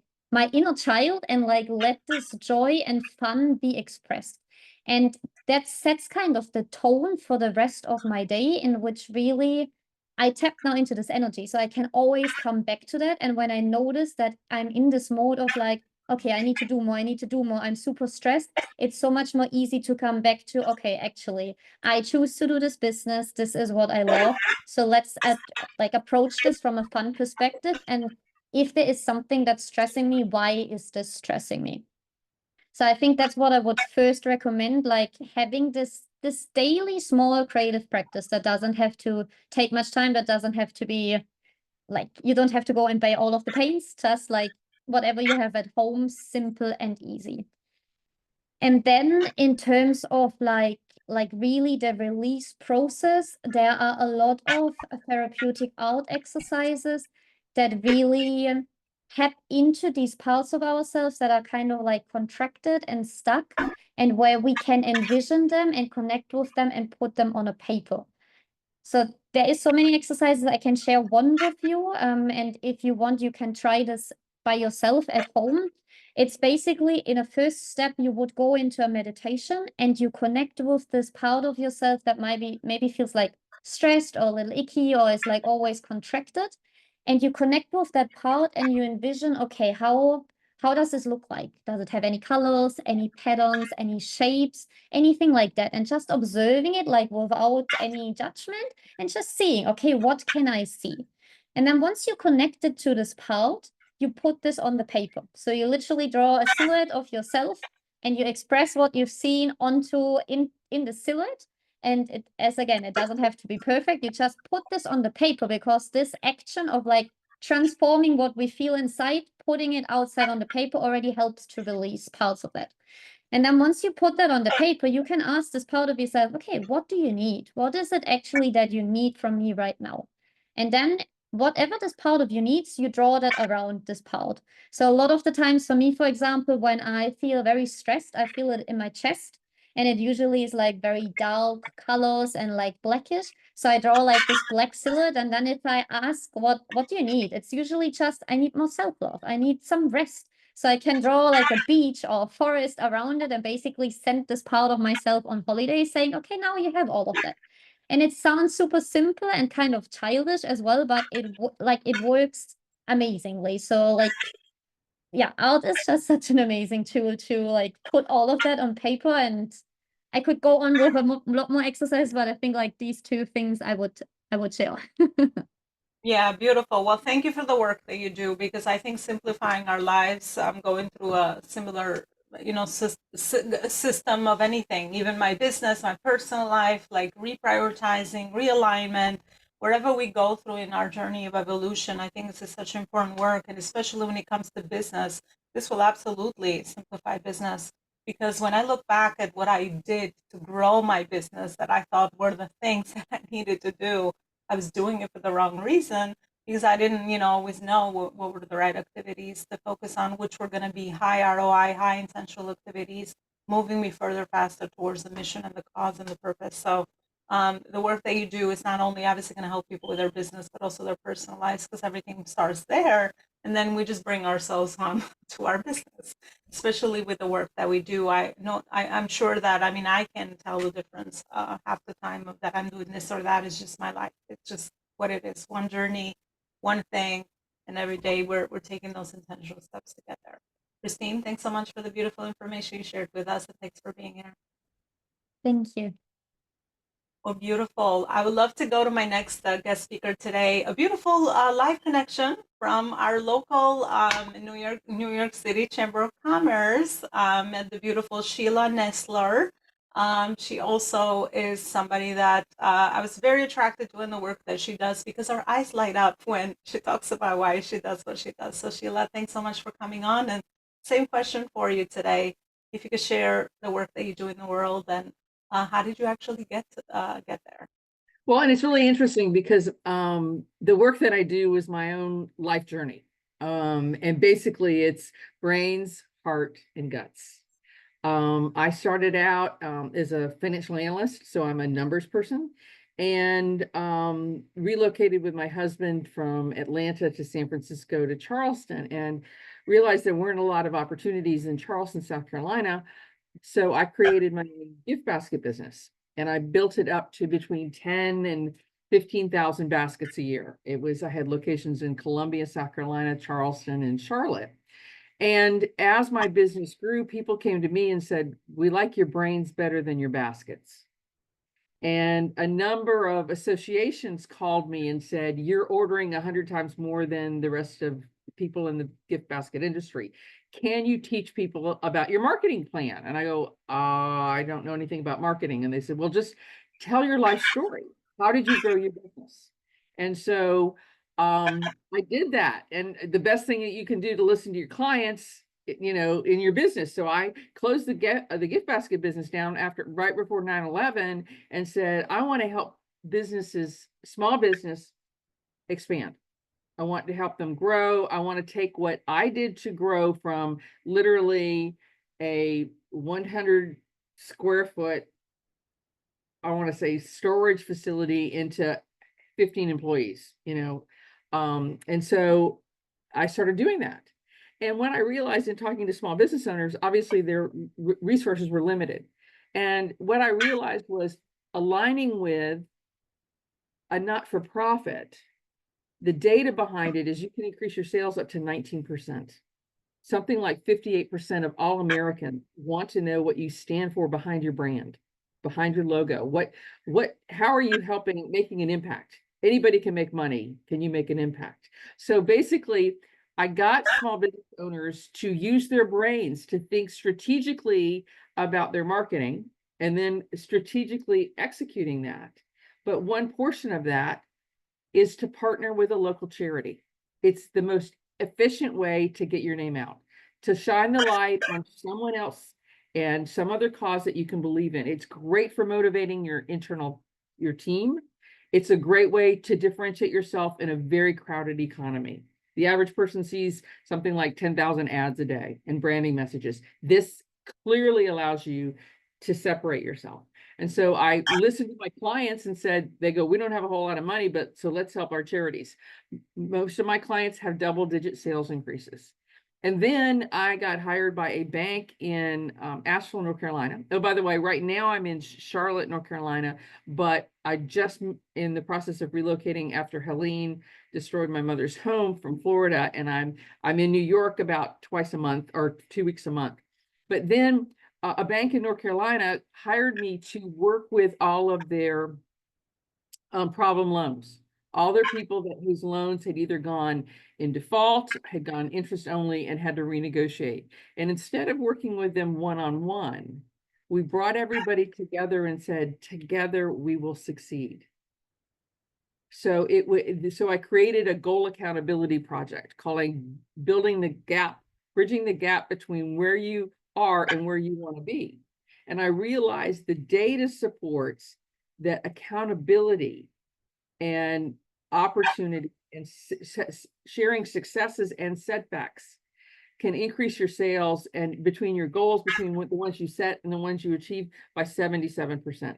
D: inner child and like let this joy and fun be expressed. And that sets kind of the tone for the rest of my day, in which really I tap now into this energy. So I can always come back to that. And when I notice that I'm in this mode of like, okay, I need to do more, I need to do more, I'm super stressed, it's so much more easy to come back to, okay, actually, I choose to do this business. This is what I love. So let's like approach this from a fun perspective. And if there is something that's stressing me, why is this stressing me? So I think that's what I would first recommend, like having this daily small creative practice that doesn't have to take much time, that doesn't have to be like, you don't have to go and buy all of the paints, just like whatever you have at home, simple and easy. And then in terms of like really the release process, there are a lot of therapeutic art exercises that really tap into these parts of ourselves that are kind of like contracted and stuck, and where we can envision them and connect with them and put them on a paper. So there is so many exercises. I can share one with you. And if you want, you can try this by yourself at home. It's basically, in a first step, you would go into a meditation and you connect with this part of yourself that maybe feels like stressed or a little icky or is like always contracted. And you connect with that part and you envision, okay, how does this look like? Does it have any colors, any patterns, any shapes, anything like that? And just observing it like without any judgment and just seeing, okay, what can I see? And then once you connect it to this part, you put this on the paper. So you literally draw a silhouette of yourself and you express what you've seen onto in the silhouette. And it doesn't have to be perfect. You just put this on the paper, because this action of like transforming what we feel inside, putting it outside on the paper, already helps to release parts of that. And then once you put that on the paper, you can ask this part of yourself, okay, what do you need? What is it actually that you need from me right now? And then whatever this part of you needs, you draw that around this part. So a lot of the times for me, for example, when I feel very stressed, I feel it in my chest. And it usually is like very dark colors and like blackish. So I draw like this black silhouette. And then if I ask, what do you need? It's usually just, I need more self-love. I need some rest. So I can draw like a beach or a forest around it and basically send this part of myself on holiday, saying, okay, now you have all of that. And it sounds super simple and kind of childish as well, but it works amazingly. So like, yeah, art is just such an amazing tool to like put all of that on paper. And I could go on with a lot more exercise, but I think like these two things I would share.
A: Yeah, beautiful. Well, thank you for the work that you do, because I think simplifying our lives, I'm going through a similar, system of anything, even my business, my personal life, like reprioritizing, realignment, wherever we go through in our journey of evolution. I think this is such important work. And especially when it comes to business, this will absolutely simplify business. Because when I look back at what I did to grow my business that I thought were the things that I needed to do, I was doing it for the wrong reason, because I didn't, always know what were the right activities to focus on, which were going to be high ROI, high intentional activities, moving me further, faster towards the mission and the cause and the purpose. So the work that you do is not only obviously going to help people with their business, but also their personal lives, because everything starts there. And then we just bring ourselves on to our business, especially with the work that we do. I'm sure that, I can tell the difference half the time of that I'm doing this or that is just my life. It's just what it is, one journey, one thing. And every day we're taking those intentional steps to get there. Christine, thanks so much for the beautiful information you shared with us, and thanks for being here.
D: Thank you.
A: Well, beautiful. I would love to go to my next guest speaker today. A beautiful live connection from our local New York City Chamber of Commerce, and the beautiful Sheila Nestler. She also is somebody that I was very attracted to in the work that she does, because her eyes light up when she talks about why she does what she does. So Sheila, thanks so much for coming on. And same question for you today. If you could share the work that you do in the world, and how did you actually get there?
E: Well, and it's really interesting because the work that I do is my own life journey. And basically it's brains, heart, and guts. I started out as a financial analyst, so I'm a numbers person, and relocated with my husband from Atlanta to San Francisco to Charleston, and realized there weren't a lot of opportunities in Charleston, South Carolina. So I created my gift basket business, and I built it up to between 10 and 15,000 baskets a year. I had locations in Columbia, South Carolina, Charleston, and Charlotte. And as my business grew, people came to me and said, "We like your brains better than your baskets." And a number of associations called me and said, "You're ordering 100 times more than the rest of people in the gift basket industry. Can you teach people about your marketing plan?" And I go, "I don't know anything about marketing." And they said, "Well, just tell your life story. How did you grow your business?" And so I did that. And the best thing that you can do to listen to your clients, in your business. So I closed the gift basket business down right before 9/11, and said, I want to help businesses, small business, expand. I want to help them grow. I want to take what I did to grow from literally a 100 square foot, I want to say, storage facility into 15 employees, and so I started doing that. And when I realized in talking to small business owners, obviously their resources were limited. And what I realized was aligning with a not-for-profit, the data behind it is you can increase your sales up to 19%. Something like 58% of all Americans want to know what you stand for behind your brand, behind your logo. How are you making an impact? Anybody can make money. Can you make an impact? So basically, I got small business owners to use their brains to think strategically about their marketing and then strategically executing that. But one portion of that is to partner with a local charity. It's the most efficient way to get your name out, to shine the light on someone else and some other cause that you can believe in. It's great for motivating your team. It's a great way to differentiate yourself in a very crowded economy. The average person sees something like 10,000 ads a day and branding messages. This clearly allows you to separate yourself. And so I listened to my clients and said, they go, "We don't have a whole lot of money, but so let's help our charities." Most of my clients have double-digit sales increases. And then I got hired by a bank in Asheville, North Carolina. Oh, by the way, right now I'm in Charlotte, North Carolina, but I just in the process of relocating after Helene destroyed my mother's home from Florida, and I'm in New York about twice a month or 2 weeks a month. But then a bank in North Carolina hired me to work with all of their problem loans, all their people whose loans had either gone in default, had gone interest only, and had to renegotiate. And instead of working with them one-on-one, we brought everybody together and said, together we will succeed. So I created a goal accountability project calling Building the Gap, bridging the gap between where you are and where you want to be. And I realized the data supports that accountability and opportunity and sharing successes and setbacks can increase your sales and between your goals, between the ones you set and the ones you achieve, by 77%.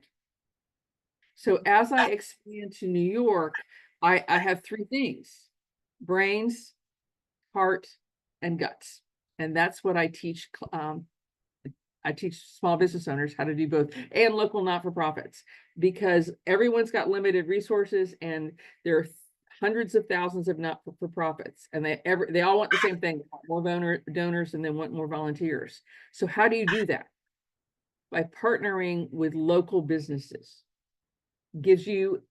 E: So as I expand to New York, I have three things: brains, heart, and guts. And that's what I teach. I teach small business owners how to do both, and local not-for-profits, because everyone's got limited resources and there are hundreds of thousands of not-for-profits, and they all want the same thing: they want more donors and they want more volunteers. So how do you do that? By partnering with local businesses. Gives you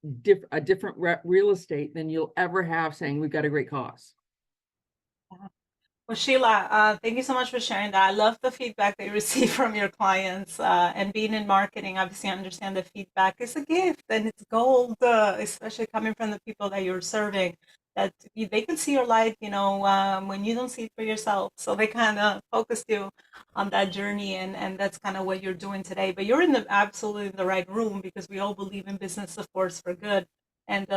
E: a different real estate than you'll ever have saying, "We've got a great cause."
A: Well, Sheila, thank you so much for sharing that. I love the feedback that you receive from your clients, and being in marketing, obviously I understand the feedback is a gift and it's gold, especially coming from the people that you're serving, that they can see your light, when you don't see it for yourself. So they kind of focused you on that journey, and that's kind of what you're doing today. But you're absolutely in the right room, because we all believe in business, of course, for good, and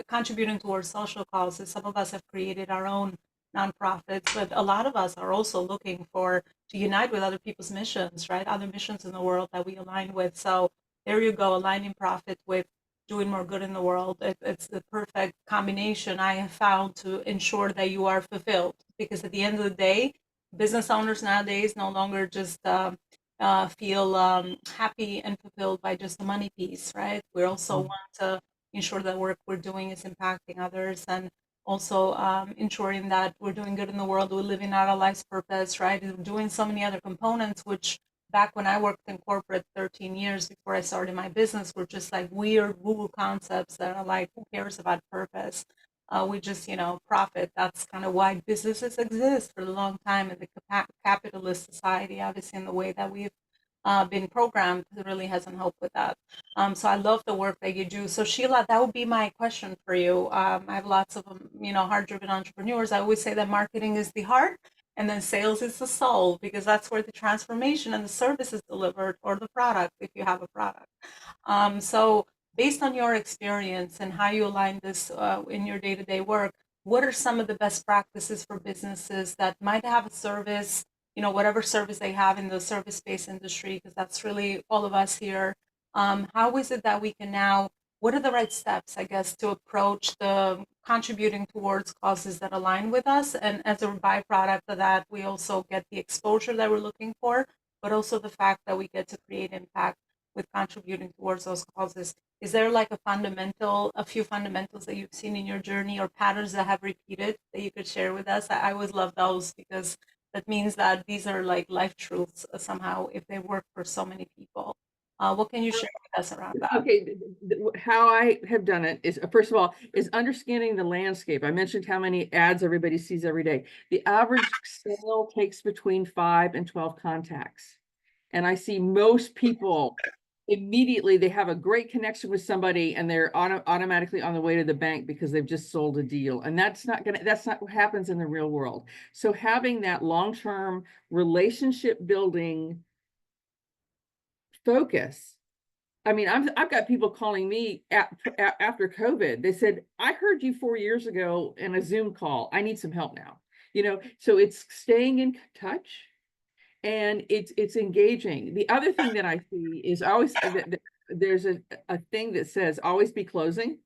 A: contributing towards social causes. Some of us have created our own nonprofits, but a lot of us are also looking to unite with other people's missions, right? Other missions in the world that we align with. So there you go, aligning profit with doing more good in the world. It's the perfect combination I have found to ensure that you are fulfilled. Because at the end of the day, business owners nowadays no longer just feel happy and fulfilled by just the money piece, right? We also want to ensure that work we're doing is impacting others, and also ensuring that we're doing good in the world, we're living out our life's purpose, right? And doing so many other components, which back when I worked in corporate 13 years before I started my business, were just like weird woo-woo concepts that are like, who cares about purpose? We just, profit. That's kind of why businesses exist for a long time in the capitalist society, obviously in the way that we've been programmed, it really hasn't helped with that. So I love the work that you do. So Sheila, that would be my question for you. I have lots of, heart-driven entrepreneurs. I always say that marketing is the heart and then sales is the soul, because that's where the transformation and the service is delivered, or the product, if you have a product. So based on your experience and how you align this in your day-to-day work, what are some of the best practices for businesses that might have a service, whatever service they have in the service-based industry, because that's really all of us here. How is it that we can now, what are the right steps, I guess, to approach the contributing towards causes that align with us? And as a byproduct of that, we also get the exposure that we're looking for, but also the fact that we get to create impact with contributing towards those causes. Is there like a few fundamentals that you've seen in your journey, or patterns that have repeated that you could share with us? I always love those, because that means that these are like life truths somehow, if they work for so many people. What can you share with us around that?
E: Okay, how I have done it is, first of all, is understanding the landscape. I mentioned how many ads everybody sees every day. The average sale takes between 5 and 12 contacts. And I see most people immediately, they have a great connection with somebody and they're automatically on the way to the bank because they've just sold a deal. And that's not what happens in the real world. So having that long-term relationship building focus. I mean, I've got people calling me after COVID. They said, I heard you 4 years ago in a Zoom call. I need some help now. So it's staying in touch, and it's engaging. The other thing that I see is always there's a thing that says always be closing.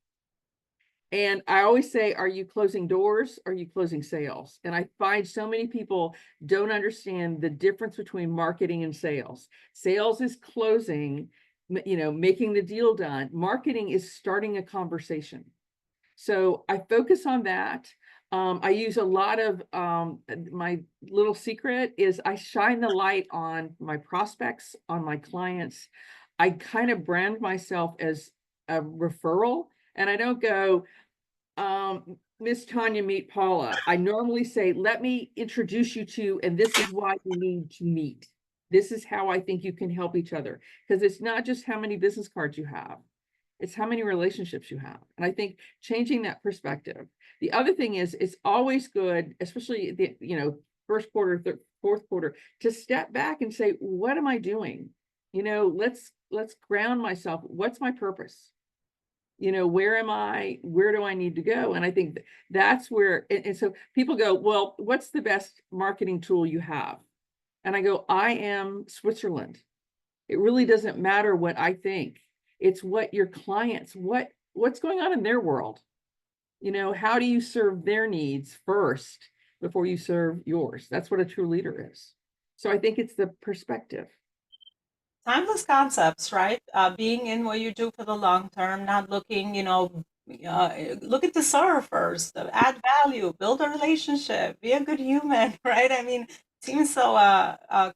E: And I always say, are you closing doors? Or are you closing sales? And I find so many people don't understand the difference between marketing and sales. Sales is closing, making the deal done. Marketing is starting a conversation. So I focus on that. I use a lot of my little secret is I shine the light on my prospects, on my clients. I kind of brand myself as a referral, and I don't go, Miss Tanya, meet Paula. I normally say, let me introduce you to, and this is why you need to meet. This is how I think you can help each other. Because it's not just how many business cards you have, it's how many relationships you have. And I think changing that perspective. The other thing is, it's always good, especially the first quarter, fourth quarter, to step back and say, what am I doing? Let's ground myself. What's my purpose? Where am I? Where do I need to go? And I think that's where, and so people go, well, what's the best marketing tool you have? And I go, I am Switzerland. It really doesn't matter what I think. It's what your clients, what's going on in their world. How do you serve their needs first before you serve yours? That's what a true leader is. So I think it's the perspective.
A: Timeless concepts, right? Being in what you do for the long term, not looking, looking to serve first, add value, build a relationship, be a good human, right? I mean, it seems so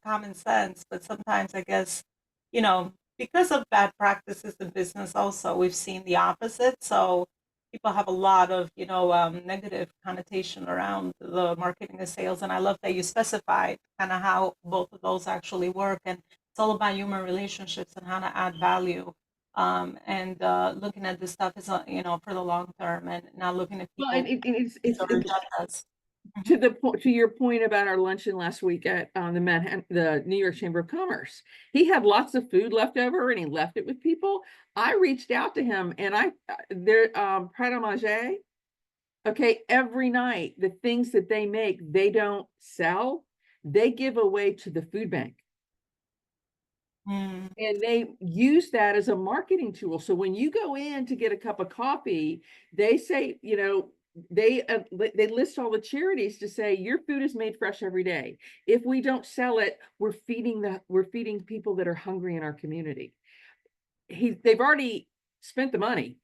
A: common sense, but sometimes I guess, because of bad practices in business, also we've seen the opposite. So people have a lot of, negative connotation around the marketing and sales, and I love that you specified kind of how both of those actually work. And it's all about human relationships and how to add value, and looking at this stuff is for the long term, and not looking at people
E: Well, and it's
A: agendas.
E: to your point about our luncheon last week at the New York Chamber of Commerce. He had lots of food left over and he left it with people. I reached out to him, and Pret a manger, Okay, every night, the things that they make, they don't sell, they give away to the food bank.
A: Mm.
E: And they use that as a marketing tool. So when you go in to get a cup of coffee, they say, you know, they list all the charities to say your food is made fresh every day. If we don't sell it, we're feeding people that are hungry in our community. They've already spent the money,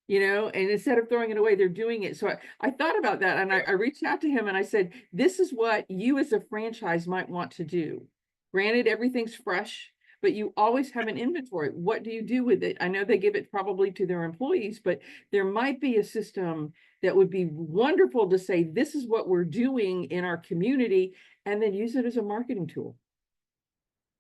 E: you know, and instead of throwing it away, they're doing it. So I thought about that, and I reached out to him and I said, this is what you as a franchise might want to do. Granted, everything's fresh, but you always have an inventory. What do you do with it? I know they give it probably to their employees, but there might be a system that would be wonderful to say, this is what we're doing in our community, and then use it as a marketing tool.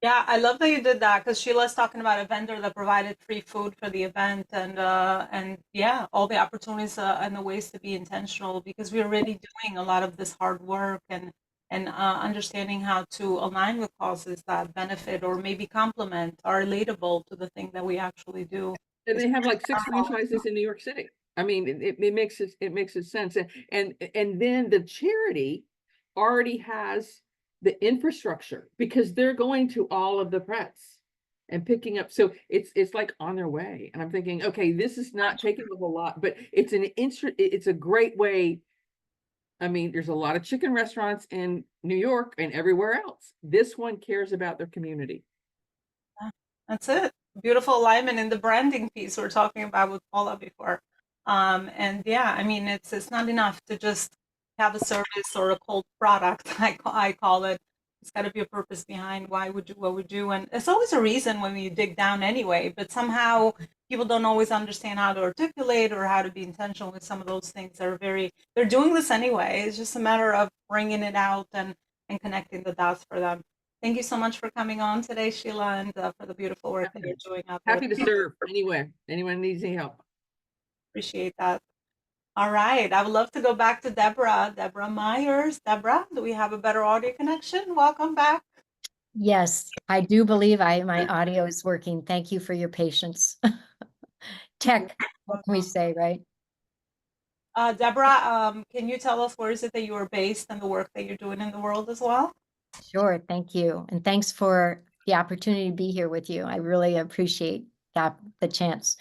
A: Yeah, I love that you did that because Sheila's talking about a vendor that provided free food for the event, and yeah, all the opportunities and the ways to be intentional because we're already doing a lot of this hard work and understanding how to align with causes that benefit or maybe complement are relatable to the thing that we actually do.
E: And they have like 6 franchises in New York City. I mean, it makes sense. And then the charity already has the infrastructure because they're going to all of the press and picking up. So it's like on their way. And I'm thinking, okay, this is not taking a whole lot, but it's a great way. I mean, there's a lot of chicken restaurants in New York and everywhere else. This one cares about their community.
A: Yeah, that's it. Beautiful alignment in the branding piece we're talking about with Paula before. And yeah, I mean, it's not enough to just have a service or a cold product. I call it. It's got to be a purpose behind why we do what we do, and it's always a reason when we dig down anyway. But somehow people don't always understand how to articulate or how to be intentional with some of those things. They're doing this anyway. It's just a matter of bringing it out and connecting the dots for them. Thank you so much for coming on today, Sheila, and for the beautiful work that you're doing out there.
E: Happy to serve anywhere. Anyone needs any help.
A: Appreciate that. All right. I would love to go back to Deborah. Deborah Myers. Deborah, do we have a better audio connection? Welcome back.
F: Yes, I do believe my audio is working. Thank you for your patience. Tech, what can we say, right?
A: Deborah, can you tell us where is it that you are based and the work that you're doing in the world as well?
F: Sure, thank you. And thanks for the opportunity to be here with you. I really appreciate the chance.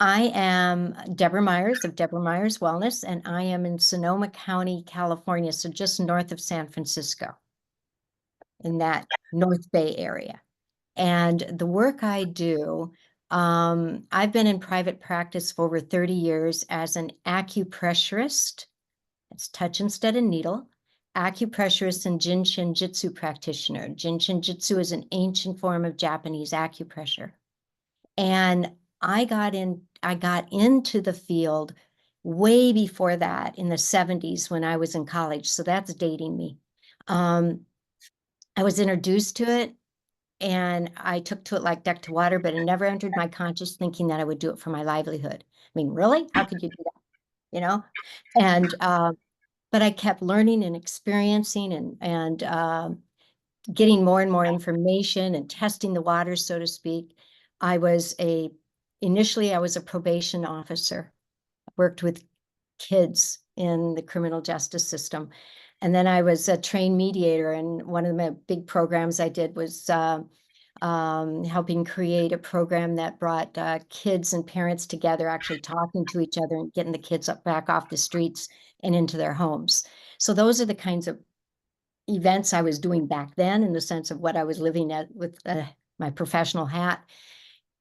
F: I am Deborah Myers of Deborah Myers Wellness, and I am in Sonoma County, California, so just north of San Francisco, in that North Bay area. And the work I do, I've been in private practice for over 30 years as an acupressurist. It's touch instead of needle. Acupressurist and Jinshin Jitsu practitioner. Jinshin Jitsu is an ancient form of Japanese acupressure. And I got into the field way before that in the 70s when I was in college. So that's dating me. I was introduced to it and I took to it like duck to water, but it never entered my conscious thinking that I would do it for my livelihood. I mean, really? How could you do that? You know? And but I kept learning and experiencing and getting more and more information and testing the waters, so to speak. Initially I was a probation officer. I worked with kids in the criminal justice system. And then I was a trained mediator, and one of the big programs I did was helping create a program that brought kids and parents together, actually talking to each other and getting the kids back off the streets and into their homes. So those are the kinds of events I was doing back then, in the sense of what I was living at with my professional hat.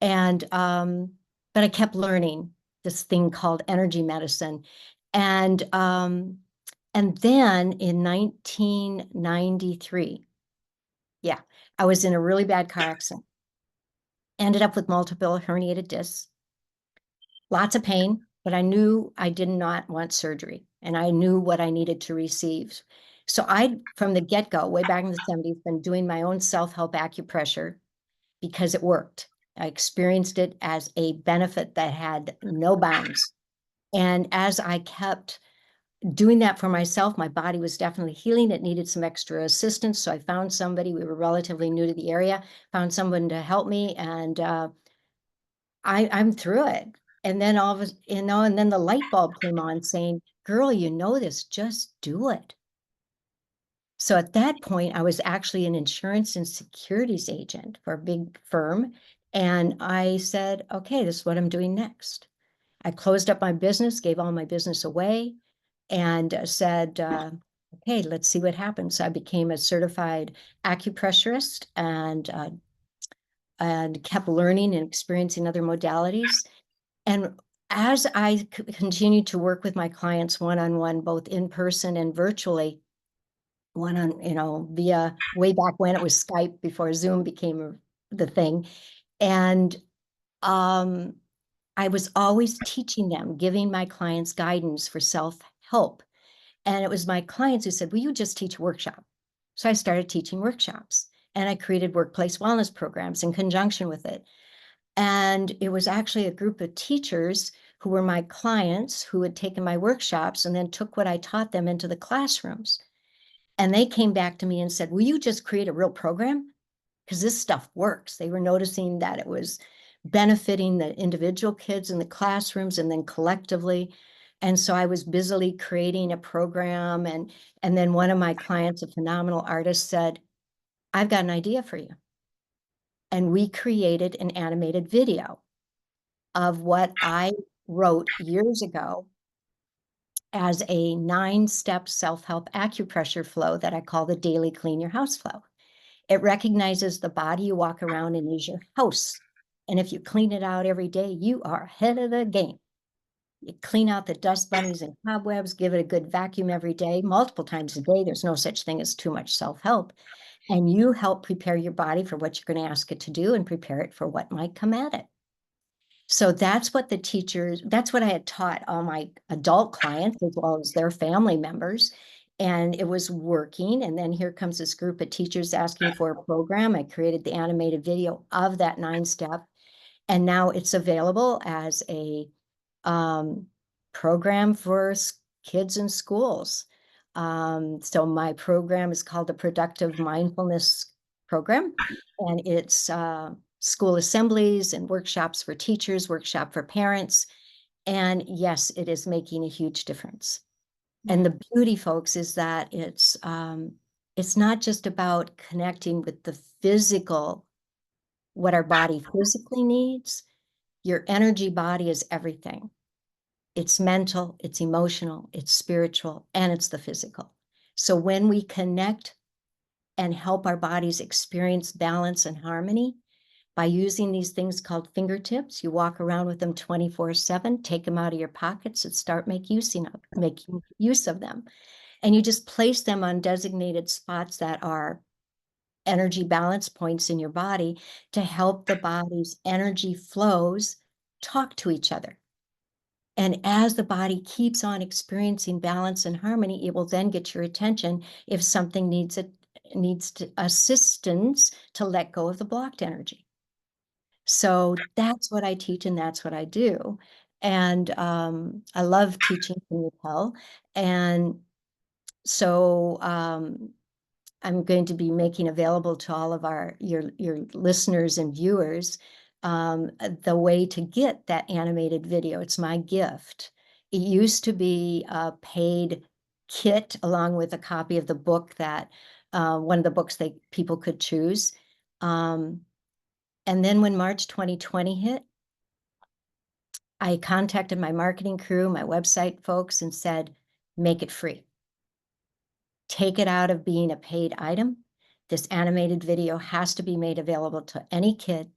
F: And but I kept learning this thing called energy medicine. And then in 1993, yeah, I was in a really bad car accident. Ended up with multiple herniated discs, lots of pain, but I knew I did not want surgery, and I knew what I needed to receive. So from the get-go, way back in the 70s, been doing my own self-help acupressure because it worked. I experienced it as a benefit that had no bounds. And as I kept doing that for myself, my body was definitely healing. It needed some extra assistance. So I found somebody, we were relatively new to the area, found someone to help me, and I'm through it. And then all of us, and then the light bulb came on saying, girl, you know this, just do it. So at that point, I was actually an insurance and securities agent for a big firm. And I said, okay, this is what I'm doing next. I closed up my business, gave all my business away, and said, okay, let's see what happens. So I became a certified acupressurist and kept learning and experiencing other modalities. And as I continued to work with my clients one-on-one, both in person and virtually, via way back when it was Skype before Zoom became the thing. And I was always teaching them, giving my clients guidance for self-help. And it was my clients who said, will you just teach a workshop? So I started teaching workshops, and I created workplace wellness programs in conjunction with it. And it was actually a group of teachers who were my clients who had taken my workshops and then took what I taught them into the classrooms. And they came back to me and said, will you just create a real program? Because this stuff works. They were noticing that it was benefiting the individual kids in the classrooms and then collectively. And so I was busily creating a program. And then one of my clients, a phenomenal artist, said, I've got an idea for you. And we created an animated video of what I wrote years ago as a 9-step self-help acupressure flow that I call the daily clean your house flow. It recognizes the body you walk around in is your house. And if you clean it out every day, you are ahead of the game. You clean out the dust bunnies and cobwebs, give it a good vacuum every day, multiple times a day. There's no such thing as too much self-help. And you help prepare your body for what you're going to ask it to do and prepare it for what might come at it. So that's what that's what I had taught all my adult clients as well as their family members. And it was working. And then here comes this group of teachers asking for a program. I created the animated video of that 9-step. And now it's available as a program for kids in schools. So my program is called the Productive Mindfulness Program. And it's school assemblies and workshops for teachers, workshop for parents. And yes, it is making a huge difference. And the beauty, folks, is that it's not just about connecting with the physical, what our body physically needs. Your energy body is everything. It's mental, it's emotional, it's spiritual, and it's the physical. So when we connect and help our bodies experience balance and harmony by using these things called fingertips, you walk around with them 24/7, take them out of your pockets and start making use of them. And you just place them on designated spots that are energy balance points in your body to help the body's energy flows talk to each other. And as the body keeps on experiencing balance and harmony, it will then get your attention if something needs assistance to let go of the blocked energy. So that's what I teach and that's what I do. And I love teaching, can you tell? And so I'm going to be making available to all of your listeners and viewers the way to get that animated video. It's my gift. It used to be a paid kit along with a copy of the book that one of the books people could choose. And then when March 2020 hit, I contacted my marketing crew, my website folks, and said, make it free. Take it out of being a paid item. This animated video has to be made available to any kid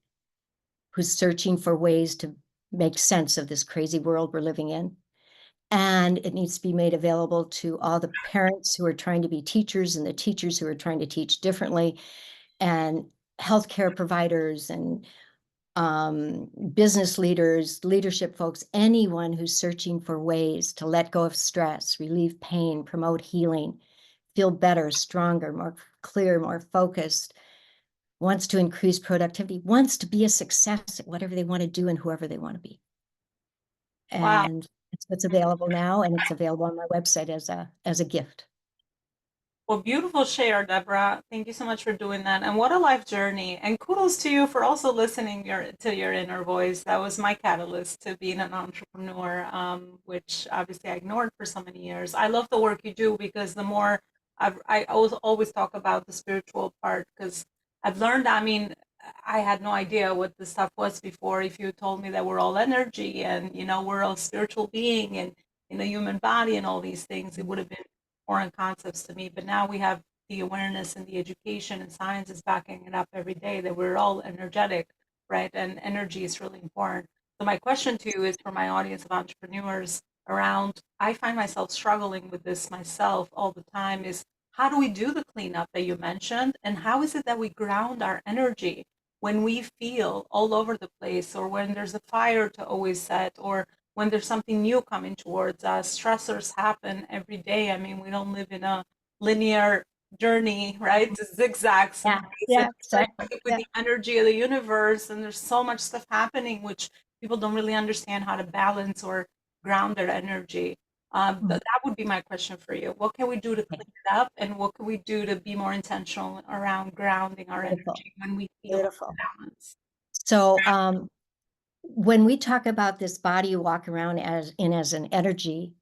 F: who's searching for ways to make sense of this crazy world we're living in. And it needs to be made available to all the parents who are trying to be teachers and the teachers who are trying to teach differently, and healthcare providers and business leaders, leadership folks, anyone who's searching for ways to let go of stress, relieve pain, promote healing, feel better, stronger, more clear, more focused, wants to increase productivity, wants to be a success at whatever they want to do and whoever they want to be.
A: Wow.
F: And it's what's available now, and it's available on my website as a gift.
A: Well, beautiful share, Deborah. Thank you so much for doing that. And what a life journey. And kudos to you for also listening to your inner voice. That was my catalyst to being an entrepreneur, which obviously I ignored for so many years. I love the work you do because the more I always talk about the spiritual part because I've learned, I mean, I had no idea what this stuff was before. If you told me that we're all energy and, we're all spiritual being and in a human body and all these things, it would have been foreign concepts to me. But now we have the awareness and the education and science is backing it up every day that we're all energetic, right? And energy is really important. So my question to you is for my audience of entrepreneurs around, I find myself struggling with this myself all the time is how do we do the cleanup that you mentioned? And how is it that we ground our energy when we feel all over the place or when there's a fire to always set or when there's something new coming towards us? Stressors happen every day. I mean, we don't live in a linear journey, right? The zigzags.
F: Yeah,
A: It's
F: yeah,
A: like
F: exactly.
A: with
F: Yeah.
A: the energy of the universe, and there's so much stuff happening, which people don't really understand how to balance or ground their energy. That would be my question for you. What can we do to clean it up, and what can we do to be more intentional around grounding our
F: Beautiful.
A: energy when we feel
F: Beautiful.
A: balance?
F: So when we talk about this body you walk around as an energy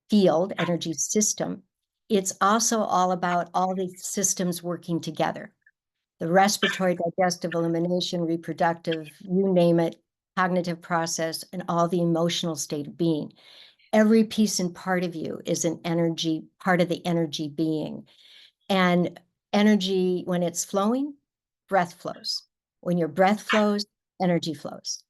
F: field, energy system, it's also all about all these systems working together. The respiratory, digestive, elimination, reproductive, you name it, cognitive process, and all the emotional state of being. Every piece and part of you is an energy, part of the energy being. And energy, when it's flowing, breath flows. When your breath flows, energy flows.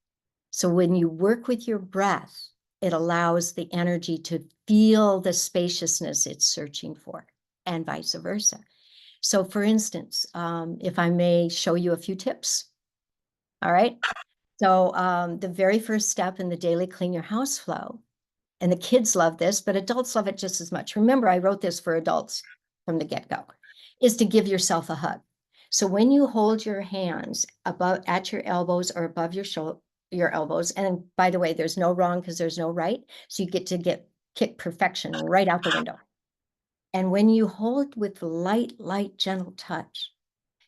F: So when you work with your breath, it allows the energy to feel the spaciousness it's searching for, and vice versa. So for instance, if I may show you a few tips. All right. So the very first step in the daily clean your house flow, and the kids love this, but adults love it just as much. Remember, I wrote this for adults from the get-go, is to give yourself a hug. So when you hold your hands above at your elbows or above your elbows, and by the way, there's no wrong because there's no right. So you get to kick perfection right out the window. And when you hold with light, gentle touch,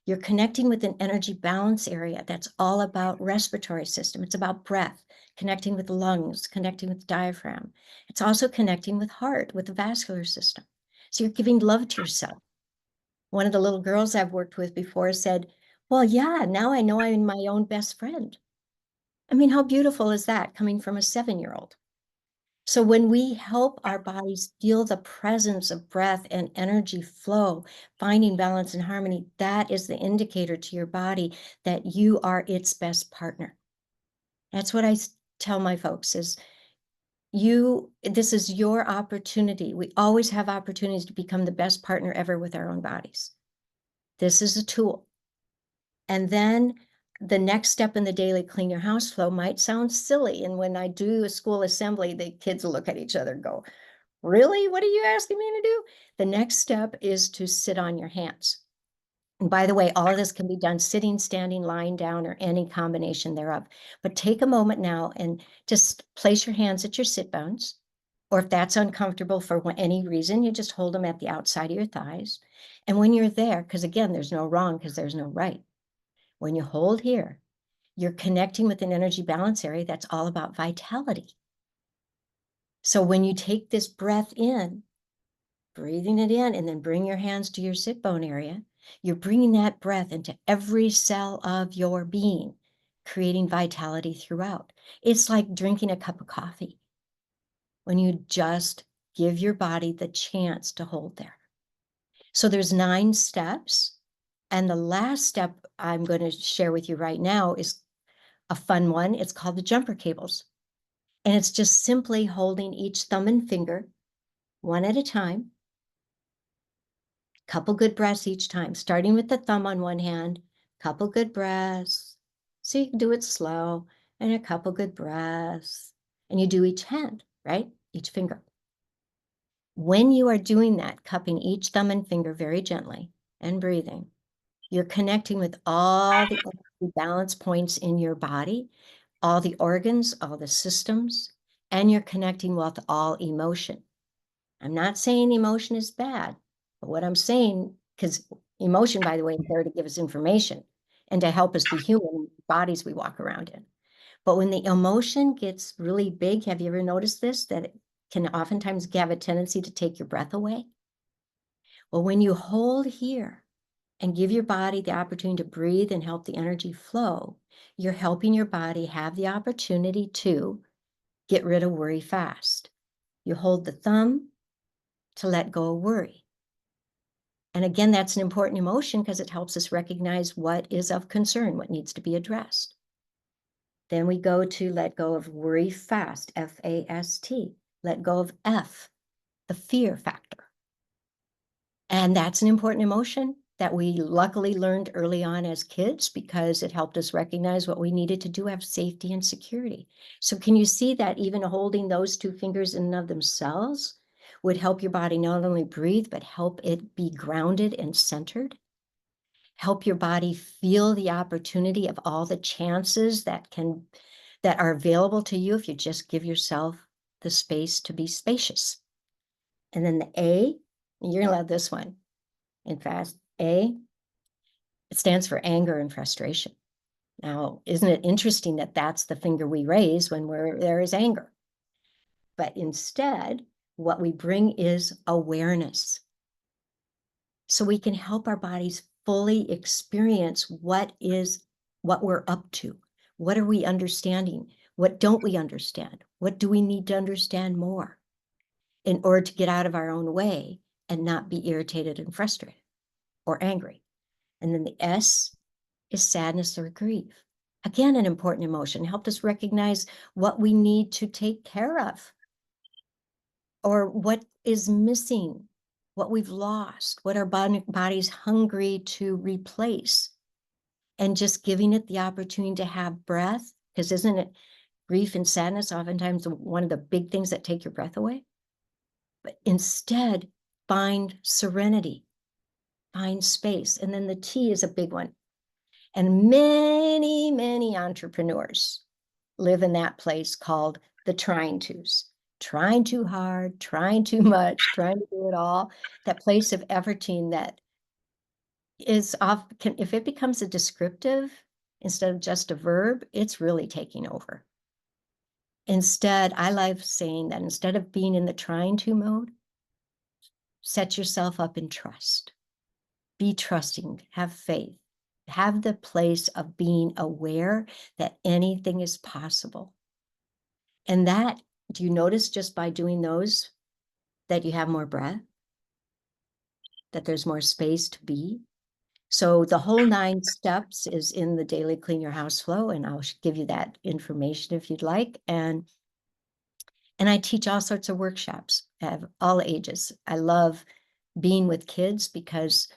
F: you're connecting with an energy balance area that's all about respiratory system. It's about breath, connecting with the lungs, connecting with the diaphragm. It's also connecting with heart, with the vascular system. So you're giving love to yourself. One of the little girls I've worked with before said, well, yeah, now I know I'm my own best friend. I mean, how beautiful is that coming from a 7-year-old? So when we help our bodies feel the presence of breath and energy flow, finding balance and harmony, that is the indicator to your body that you are its best partner. That's what I tell my folks is this is your opportunity. We always have opportunities to become the best partner ever with our own bodies. This is a tool. And then the next step in the daily clean your house flow might sound silly. And when I do a school assembly, the kids will look at each other and go, really? What are you asking me to do? The next step is to sit on your hands. And by the way, all of this can be done sitting, standing, lying down, or any combination thereof. But take a moment now and just place your hands at your sit bones. Or if that's uncomfortable for any reason, you just hold them at the outside of your thighs. And when you're there, because again, there's no wrong because there's no right. When you hold here, you're connecting with an energy balance area that's all about vitality. So when you take this breath in, breathing it in, and then bring your hands to your sit bone area, you're bringing that breath into every cell of your being, creating vitality throughout. It's like drinking a cup of coffee when you just give your body the chance to hold there. So there's 9 steps. And the last step I'm going to share with you right now is a fun one. It's called the jumper cables. And it's just simply holding each thumb and finger one at a time. Couple good breaths each time, starting with the thumb on one hand, couple good breaths. So you can do it slow, and a couple good breaths. And you do each hand, right? Each finger. When you are doing that, cupping each thumb and finger very gently and breathing, you're connecting with all the balance points in your body, all the organs, all the systems, and you're connecting with all emotion. I'm not saying emotion is bad. But what I'm saying, because emotion, by the way, is there to give us information and to help us be human bodies we walk around in. But when the emotion gets really big, have you ever noticed this? That it can oftentimes have a tendency to take your breath away. Well, when you hold here and give your body the opportunity to breathe and help the energy flow, you're helping your body have the opportunity to get rid of worry fast. You hold the thumb to let go of worry. And again, that's an important emotion because it helps us recognize what is of concern, what needs to be addressed. Then we go to let go of worry fast, F-A-S-T. Let go of F, the fear factor. And that's an important emotion that we luckily learned early on as kids because it helped us recognize what we needed to do, have safety and security. So can you see that even holding those two fingers in and of themselves would help your body not only breathe, but help it be grounded and centered? Help your body feel the opportunity of all the chances that are available to you if you just give yourself the space to be spacious. And then the A, you're gonna love this one. In fast, A, it stands for anger and frustration. Now, isn't it interesting that that's the finger we raise when there is anger? But instead, what we bring is awareness. So we can help our bodies fully experience what we're up to. What are we understanding? What don't we understand? What do we need to understand more in order to get out of our own way and not be irritated and frustrated or angry? And then the S is sadness or grief. Again, an important emotion. Helped us recognize what we need to take care of or what is missing, what we've lost, what our body's hungry to replace. And just giving it the opportunity to have breath, because isn't it grief and sadness oftentimes one of the big things that take your breath away? But instead, find serenity, find space. And then the T is a big one. And many, many entrepreneurs live in that place called the trying tos. Trying too hard, trying too much, trying to do it all. That place of efforting that is often, if it becomes a descriptive instead of just a verb, it's really taking over. Instead, I love saying that instead of being in the trying to mode, set yourself up in trust. Be trusting, have faith, have the place of being aware that anything is possible. And that, do you notice just by doing those that you have more breath, that there's more space to be? So the whole 9 steps is in the daily Clean Your House flow, and I'll give you that information if you'd like. And I teach all sorts of workshops of all ages. I love being with kids because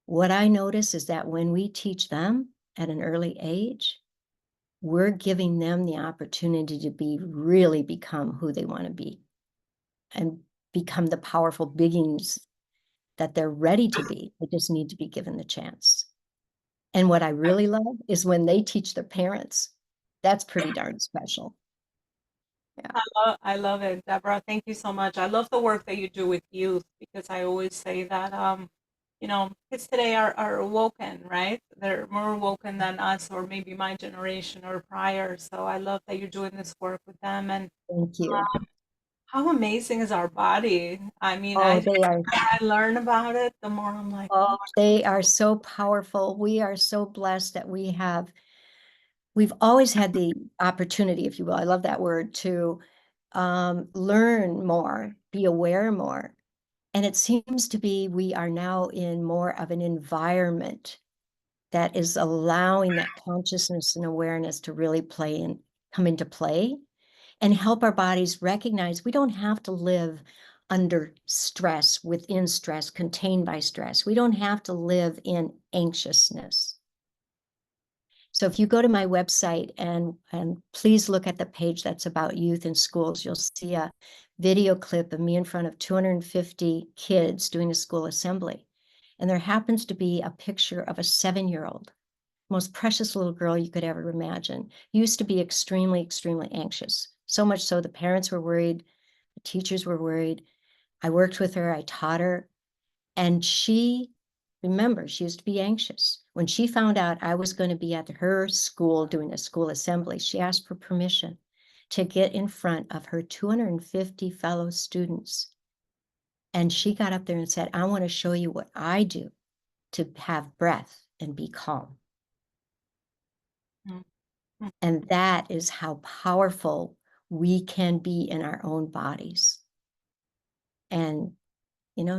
F: what I notice is that when we teach them at an early age, we're giving them the opportunity to really become who they want to be and become the powerful beings that they're ready to be. They just need to be given the chance. And what I really love is when they teach their parents. That's pretty darn special. Yeah.
A: I love it, Deborah. Thank you so much. I love the work that you do with youth because I always say that, kids today are awoken, right? They're more awoken than us or maybe my generation or prior. So I love that you're doing this work with them. And
F: Thank you.
A: how amazing is our body? I mean,
F: Oh,
A: I learn about it, the more I'm like,
F: oh, they are so powerful. We are so blessed that we've always had the opportunity, if you will, I love that word, to learn more, be aware more. And it seems to be we are now in more of an environment that is allowing that consciousness and awareness to really come into play and help our bodies recognize we don't have to live under stress, within stress, contained by stress. We don't have to live in anxiousness. So if you go to my website and please look at the page that's about youth in schools, you'll see a video clip of me in front of 250 kids doing a school assembly. And there happens to be a picture of a 7-year-old, most precious little girl you could ever imagine, used to be extremely, extremely anxious. So much so the parents were worried, the teachers were worried. I worked with her, I taught her. And remember, she used to be anxious. When she found out I was going to be at her school doing a school assembly, she asked for permission to get in front of her 250 fellow students. And she got up there and said, I want to show you what I do to have breath and be calm.
A: Mm-hmm.
F: And that is how powerful we can be in our own bodies. And,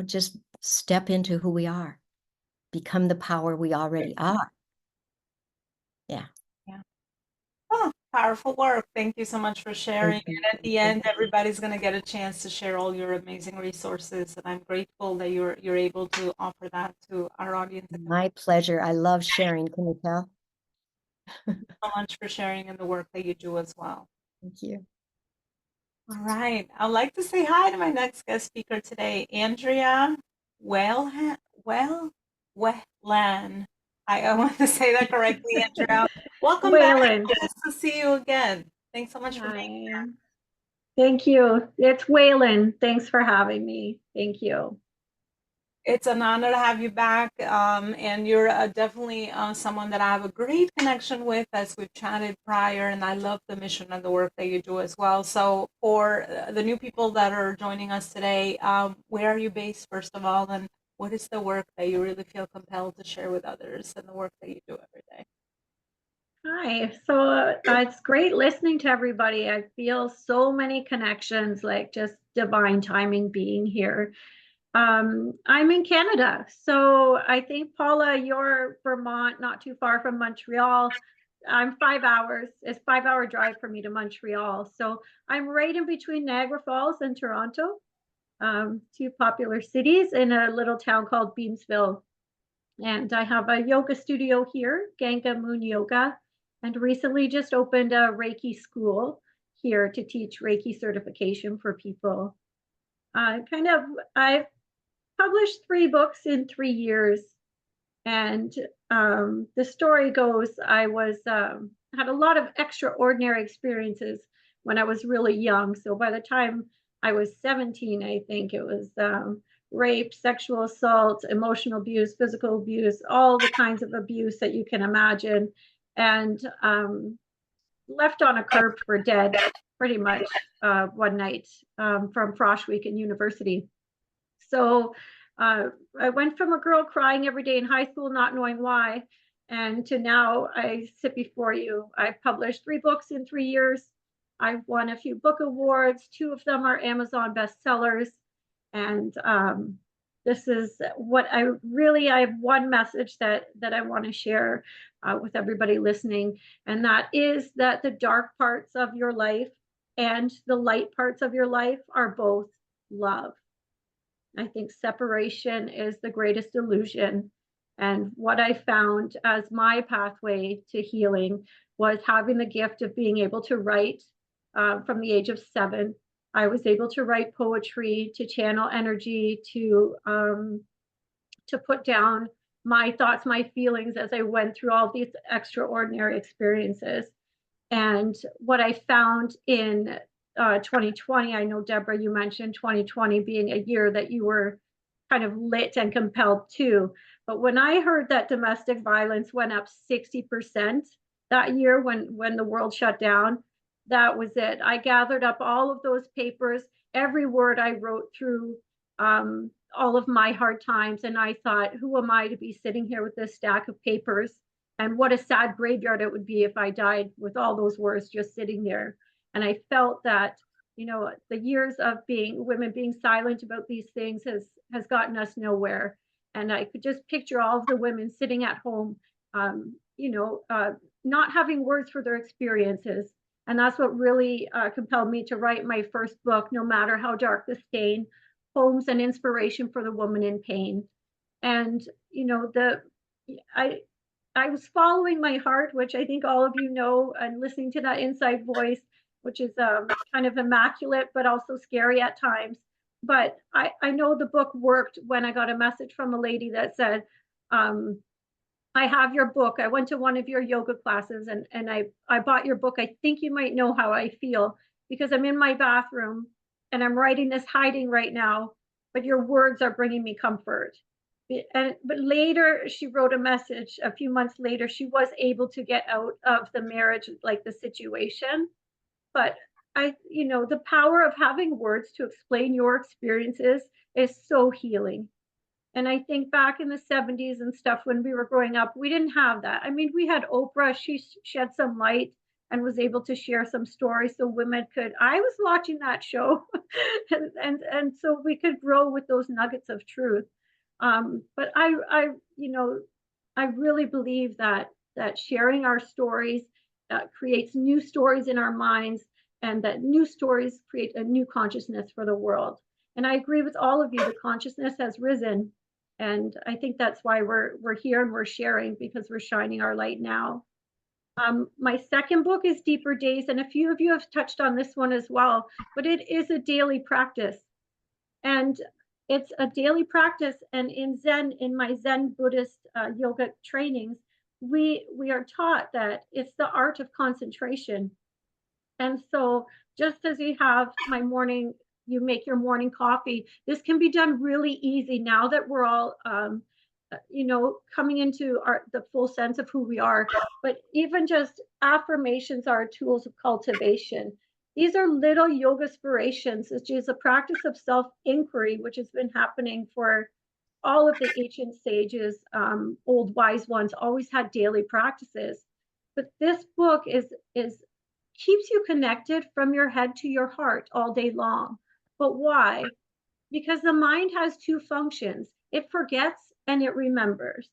F: just step into who we are, become the power we already are. Yeah.
A: Yeah. Oh, powerful work. Thank you so much for sharing.
F: Thank you.
A: And at the end, everybody's going to get a chance to share all your amazing resources. And I'm grateful that you're able to offer that to our audience. Thank
F: My pleasure. I love sharing. Can you tell?
A: you so much for sharing and the work that you do as well.
F: Thank you.
A: All right. I'd like to say hi to my next guest speaker today, Andrea Whelan. I want to say that correctly, Andrea. Welcome
G: Whalen.
A: back. Nice to see you again. Thanks so much for being here.
G: Hi. Thank you. It's Whalen. Thanks for having me. Thank you.
A: It's an honor to have you back, and you're definitely someone that I have a great connection with, as we've chatted prior, and I love the mission and the work that you do as well. So for the new people that are joining us today, where are you based, first of all, and what is the work that you really feel compelled to share with others and the work that you do every day?
G: Hi. So it's great listening to everybody. I feel so many connections, like just divine timing being here. I'm in Canada. So I think, Paula, you're Vermont, not too far from Montreal. I'm 5 hours. It's 5 hour drive for me to Montreal. So I'm right in between Niagara Falls and Toronto, two popular cities in a little town called Beamsville. And I have a yoga studio here, Ganga Moon Yoga, and recently just opened a Reiki school here to teach Reiki certification for people. I've published 3 books in 3 years. And the story goes, I had a lot of extraordinary experiences when I was really young. So by the time I was 17, I think it was rape, sexual assault, emotional abuse, physical abuse, all the kinds of abuse that you can imagine, and left on a curb for dead pretty much one night from Frosh Week in university. So I went from a girl crying every day in high school, not knowing why, and to now I sit before you. I've published 3 books in 3 years. I've won a few book awards. 2 of them are Amazon bestsellers. And this is what I have one message that I want to share with everybody listening. And that is that the dark parts of your life and the light parts of your life are both love. I think separation is the greatest illusion. And what I found as my pathway to healing was having the gift of being able to write from the age of 7. I was able to write poetry, to channel energy, to put down my thoughts, my feelings as I went through all these extraordinary experiences. And what I found in 2020, I know, Deborah, you mentioned 2020 being a year that you were kind of lit and compelled to. But when I heard that domestic violence went up 60% that year when the world shut down, that was it. I gathered up all of those papers, every word I wrote through all of my hard times. And I thought, who am I to be sitting here with this stack of papers? And what a sad graveyard it would be if I died with all those words just sitting there. And I felt that, the years of women being silent about these things has gotten us nowhere. And I could just picture all of the women sitting at home, not having words for their experiences. And that's what really compelled me to write my first book, No Matter How Dark the Stain, Poems and Inspiration for the Woman in Pain. And, I was following my heart, which I think all of you know, and listening to that inside voice, which is kind of immaculate, but also scary at times. But I know the book worked when I got a message from a lady that said, I have your book. I went to one of your yoga classes and I bought your book. I think you might know how I feel because I'm in my bathroom and I'm writing this hiding right now. but your words are bringing me comfort. But later she wrote a message a few months later. She was able to get out of the marriage, like the situation. But the power of having words to explain your experiences is so healing. And I think back in the 70s and stuff when we were growing up, we didn't have that. I mean, we had Oprah, she shed some light and was able to share some stories so women could. I was watching that show and so we could grow with those nuggets of truth. But I really believe that sharing our stories creates new stories in our minds, and that new stories create a new consciousness for the world. And I agree with all of you, the consciousness has risen. And I think that's why we're here and we're sharing, because we're shining our light now. My second book is Deeper Days, and a few of you have touched on this one as well, but it is a daily practice. And it's a daily practice. And in Zen, in my Zen Buddhist yoga trainings, we are taught that it's the art of concentration. And so just as you have you make your morning coffee, this can be done really easy now that we're all, coming into the full sense of who we are. But even just affirmations are tools of cultivation. These are little yoga inspirations, which is a practice of self-inquiry, which has been happening for all of the ancient sages, old wise ones, always had daily practices. But this book is keeps you connected from your head to your heart all day long. But why? Because the mind has two functions. It forgets and it remembers.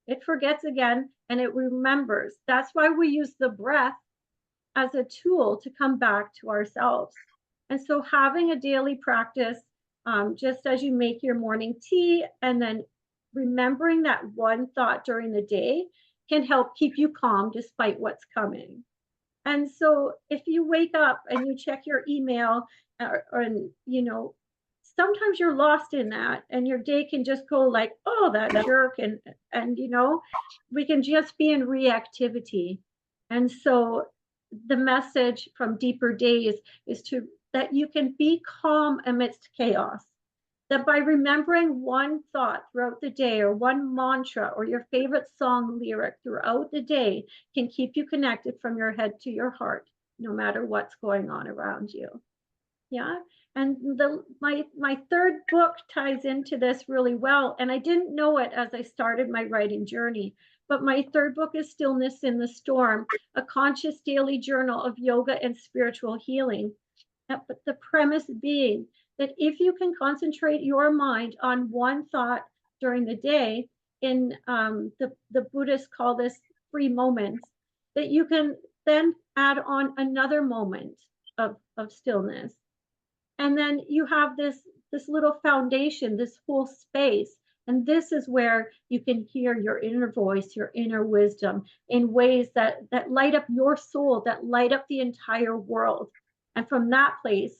G: It forgets again and it remembers. That's why we use the breath as a tool to come back to ourselves. And so having a daily practice, just as you make your morning tea, and then remembering that one thought during the day can help keep you calm despite what's coming. And so if you wake up and you check your email, sometimes you're lost in that and your day can just go like, oh, that jerk. And we can just be in reactivity. And so the message from Deeper Days is that you can be calm amidst chaos. That by remembering one thought throughout the day, or one mantra, or your favorite song lyric throughout the day, can keep you connected from your head to your heart, no matter what's going on around you. Yeah. And my third book ties into this really well. And I didn't know it as I started my writing journey, but my third book is Stillness in the Storm, a conscious daily journal of yoga and spiritual healing. But the premise being that if you can concentrate your mind on one thought during the day, in the Buddhists call this 3 moments, that you can then add on another moment of stillness. And then you have this little foundation, this whole space. And this is where you can hear your inner voice, your inner wisdom in ways that light up your soul, that light up the entire world. And from that place,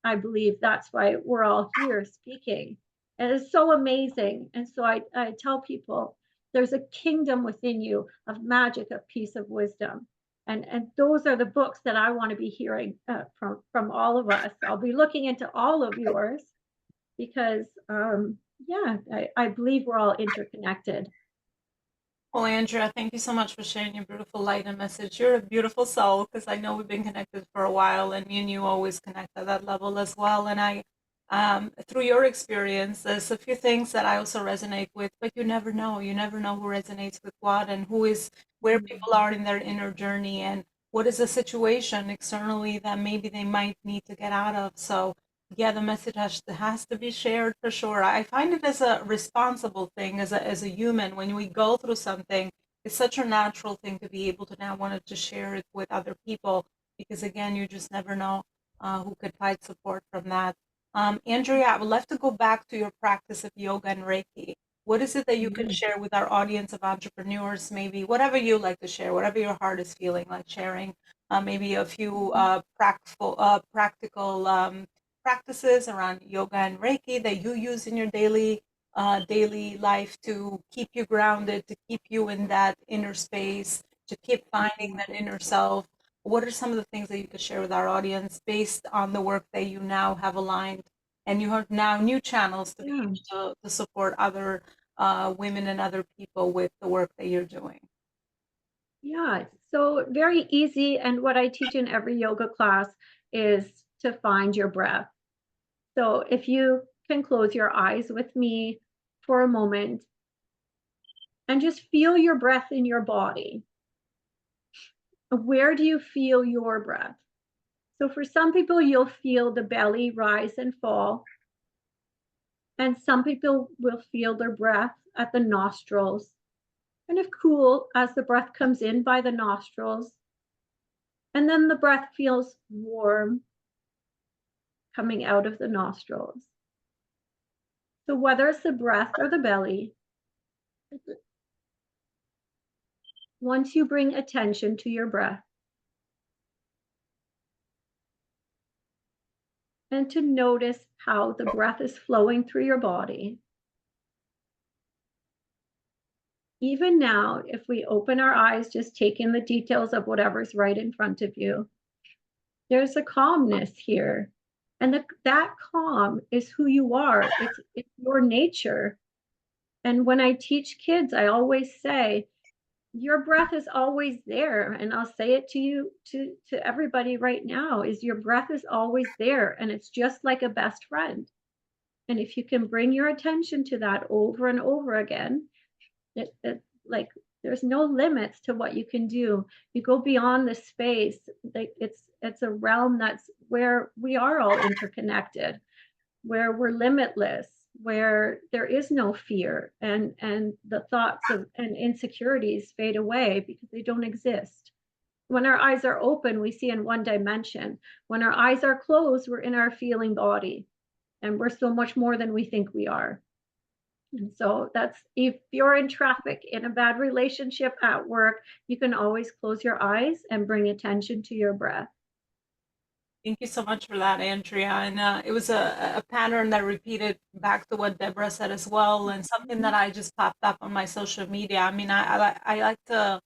G: I believe that's why we're all here speaking. And it's so amazing. And so I tell people there's a kingdom within you of magic, of peace, of wisdom. And those are the books that I want to be hearing from all of us. I'll be looking into all of yours because, I believe we're all interconnected.
A: Well, Andrea, thank you so much for sharing your beautiful light and message. You're a beautiful soul, because I know we've been connected for a while, and me and you always connect at that level as well. And I, through your experience, there's a few things that I also resonate with, but you never know. You never know who resonates with what, and where people are in their inner journey, and what is a situation externally that maybe they might need to get out of. So yeah, the message has to be shared for sure. I find it as a responsible thing, as a human, when we go through something, it's such a natural thing to be able to now want to share it with other people, because again, you just never know who could find support from that. Andrea, I would love to go back to your practice of yoga and Reiki. What is it that you can share with our audience of entrepreneurs, maybe whatever you like to share, whatever your heart is feeling like sharing, maybe a few practical practices around yoga and Reiki that you use in your daily life to keep you grounded, to keep you in that inner space, to keep finding that inner self. What are some of the things that you could share with our audience based on the work that you now have aligned and you have now new channels to be
G: Yeah.
A: able to support other women and other people with the work that you're doing.
G: Yeah, so very easy. And what I teach in every yoga class is to find your breath. So if you can close your eyes with me for a moment and just feel your breath in your body. Where do you feel your breath? So for some people, you'll feel the belly rise and fall. And some people will feel their breath at the nostrils, kind of cool as the breath comes in by the nostrils. And then the breath feels warm coming out of the nostrils. So whether it's the breath or the belly, once you bring attention to your breath, and to notice how the breath is flowing through your body. Even now, if we open our eyes, just take in the details of whatever's right in front of you, there's a calmness here. And that calm is who you are. It's your nature. And when I teach kids, I always say, your breath is always there. And I'll say it to you, to everybody right now, is your breath is always there. And it's just like a best friend. And if you can bring your attention to that over and over again, it like there's no limits to what you can do. You go beyond the space. Like it's a realm that's where we are all interconnected, where we're limitless, where there is no fear, and the thoughts of and insecurities fade away because they don't exist. When our eyes are open, we see in one dimension. When our eyes are closed, we're in our feeling body, and we're so much more than we think we are. And so that's, if you're in traffic, in a bad relationship, at work, you can always close your eyes and bring attention to your breath.
A: Thank you so much for that, Andrea. And it was a pattern that repeated back to what Deborah said as well, and something that I just popped up on my social media. I mean, I like to,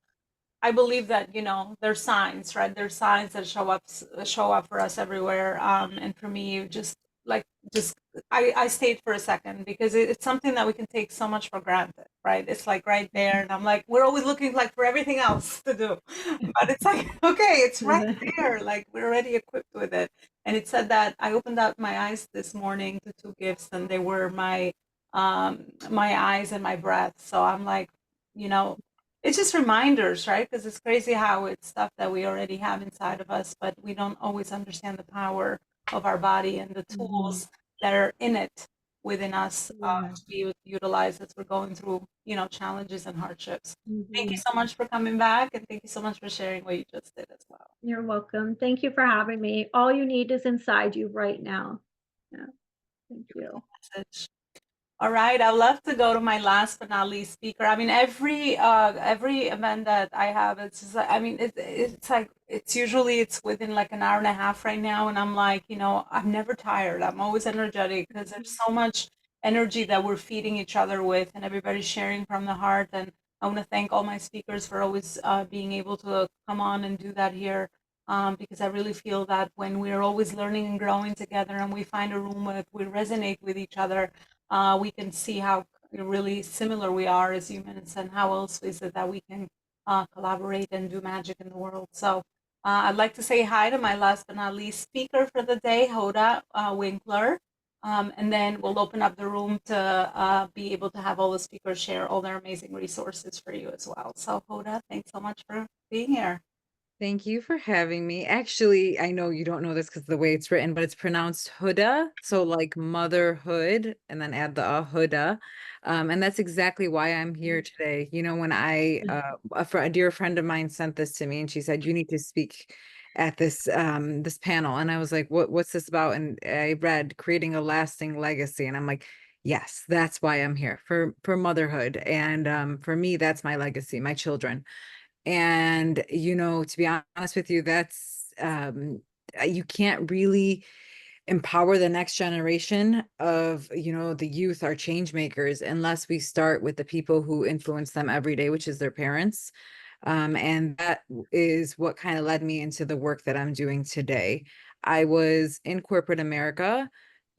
A: I believe that, you know, there's signs, right? There's signs that show up for us everywhere. And for me, just I stayed for a second because it's something that we can take so much for granted, right? It's like right there, and I'm like, we're always looking like for everything else to do, but it's like, okay, it's right there, like we're already equipped with it. And it said that I opened up my eyes this morning to two gifts, and they were my eyes and my breath. So I'm like, you know, it's just reminders, right? Because it's crazy how it's stuff that we already have inside of us, but we don't always understand the power of our body and the tools that are in it within us to be utilized as we're going through, you know, challenges and hardships. Thank you so much for coming back, and thank you so much for sharing what you just did as well.
G: You're welcome. Thank you for having me. All you need is inside you right now. Yeah. Thank you.
A: Message. All right, I'd love to go to my last but not least speaker. I mean, every event that I have, it's just, I mean, it's like it's within like an hour and a half right now, and I'm like, you know, I'm never tired. I'm always energetic because there's so much energy that we're feeding each other with, and everybody's sharing from the heart. And I want to thank all my speakers for always being able to come on and do that here. Because I really feel that when we're always learning and growing together, and we find a room where we resonate with each other, we can see how really similar we are as humans, and how else is it that we can collaborate and do magic in the world. So I'd like to say hi to my last but not least speaker for the day, Hoda Winkler. And then we'll open up the room to be able to have all the speakers share all their amazing resources for you as well. So Hoda, thanks so much for being here.
H: Thank you for having me. Actually, I know you don't know this because the way it's written, but it's pronounced Huda. So like motherhood, and then add the Huda. And that's exactly why I'm here today. You know, when a dear friend of mine sent this to me, and she said, you need to speak at this panel. And I was like, what's this about? And I read Creating a Lasting Legacy. And I'm like, yes, that's why I'm here, for motherhood. And for me, that's my legacy, my children. And, you know, to be honest with you, that's, you can't really empower the next generation of, you know, the youth, our change makers, unless we start with the people who influence them every day, which is their parents. And that is what kind of led me into the work that I'm doing today. I was in corporate America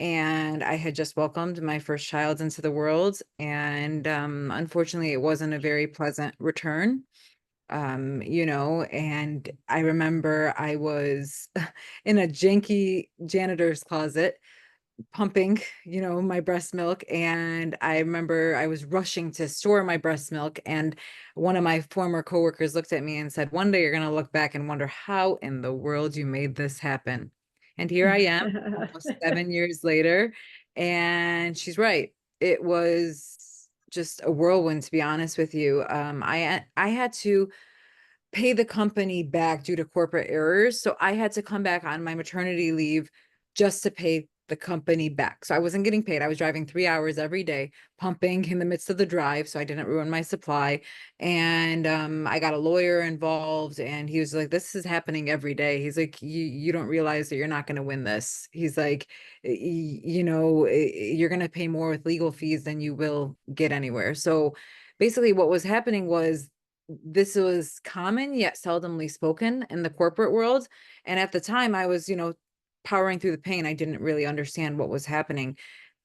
H: and I had just welcomed my first child into the world. And unfortunately, it wasn't a very pleasant return. And I remember I was in a janky janitor's closet pumping, my breast milk. And I remember I was rushing to store my breast milk. And one of my former coworkers looked at me and said, one day you're going to look back and wonder how in the world you made this happen. And here I am, almost 7 years later. And she's right. It was just a whirlwind, to be honest with you. I had to pay the company back due to corporate errors. So I had to come back on my maternity leave just to pay the company back. So I wasn't getting paid. I was driving 3 hours every day, pumping in the midst of the drive, so I didn't ruin my supply. And I got a lawyer involved, and he was like, "This is happening every day." He's like, "You don't realize that you're not going to win this." He's like, You're going to pay more with legal fees than you will get anywhere." So basically, what was happening was this was common yet seldomly spoken in the corporate world. And at the time I was, powering through the pain. I didn't really understand what was happening.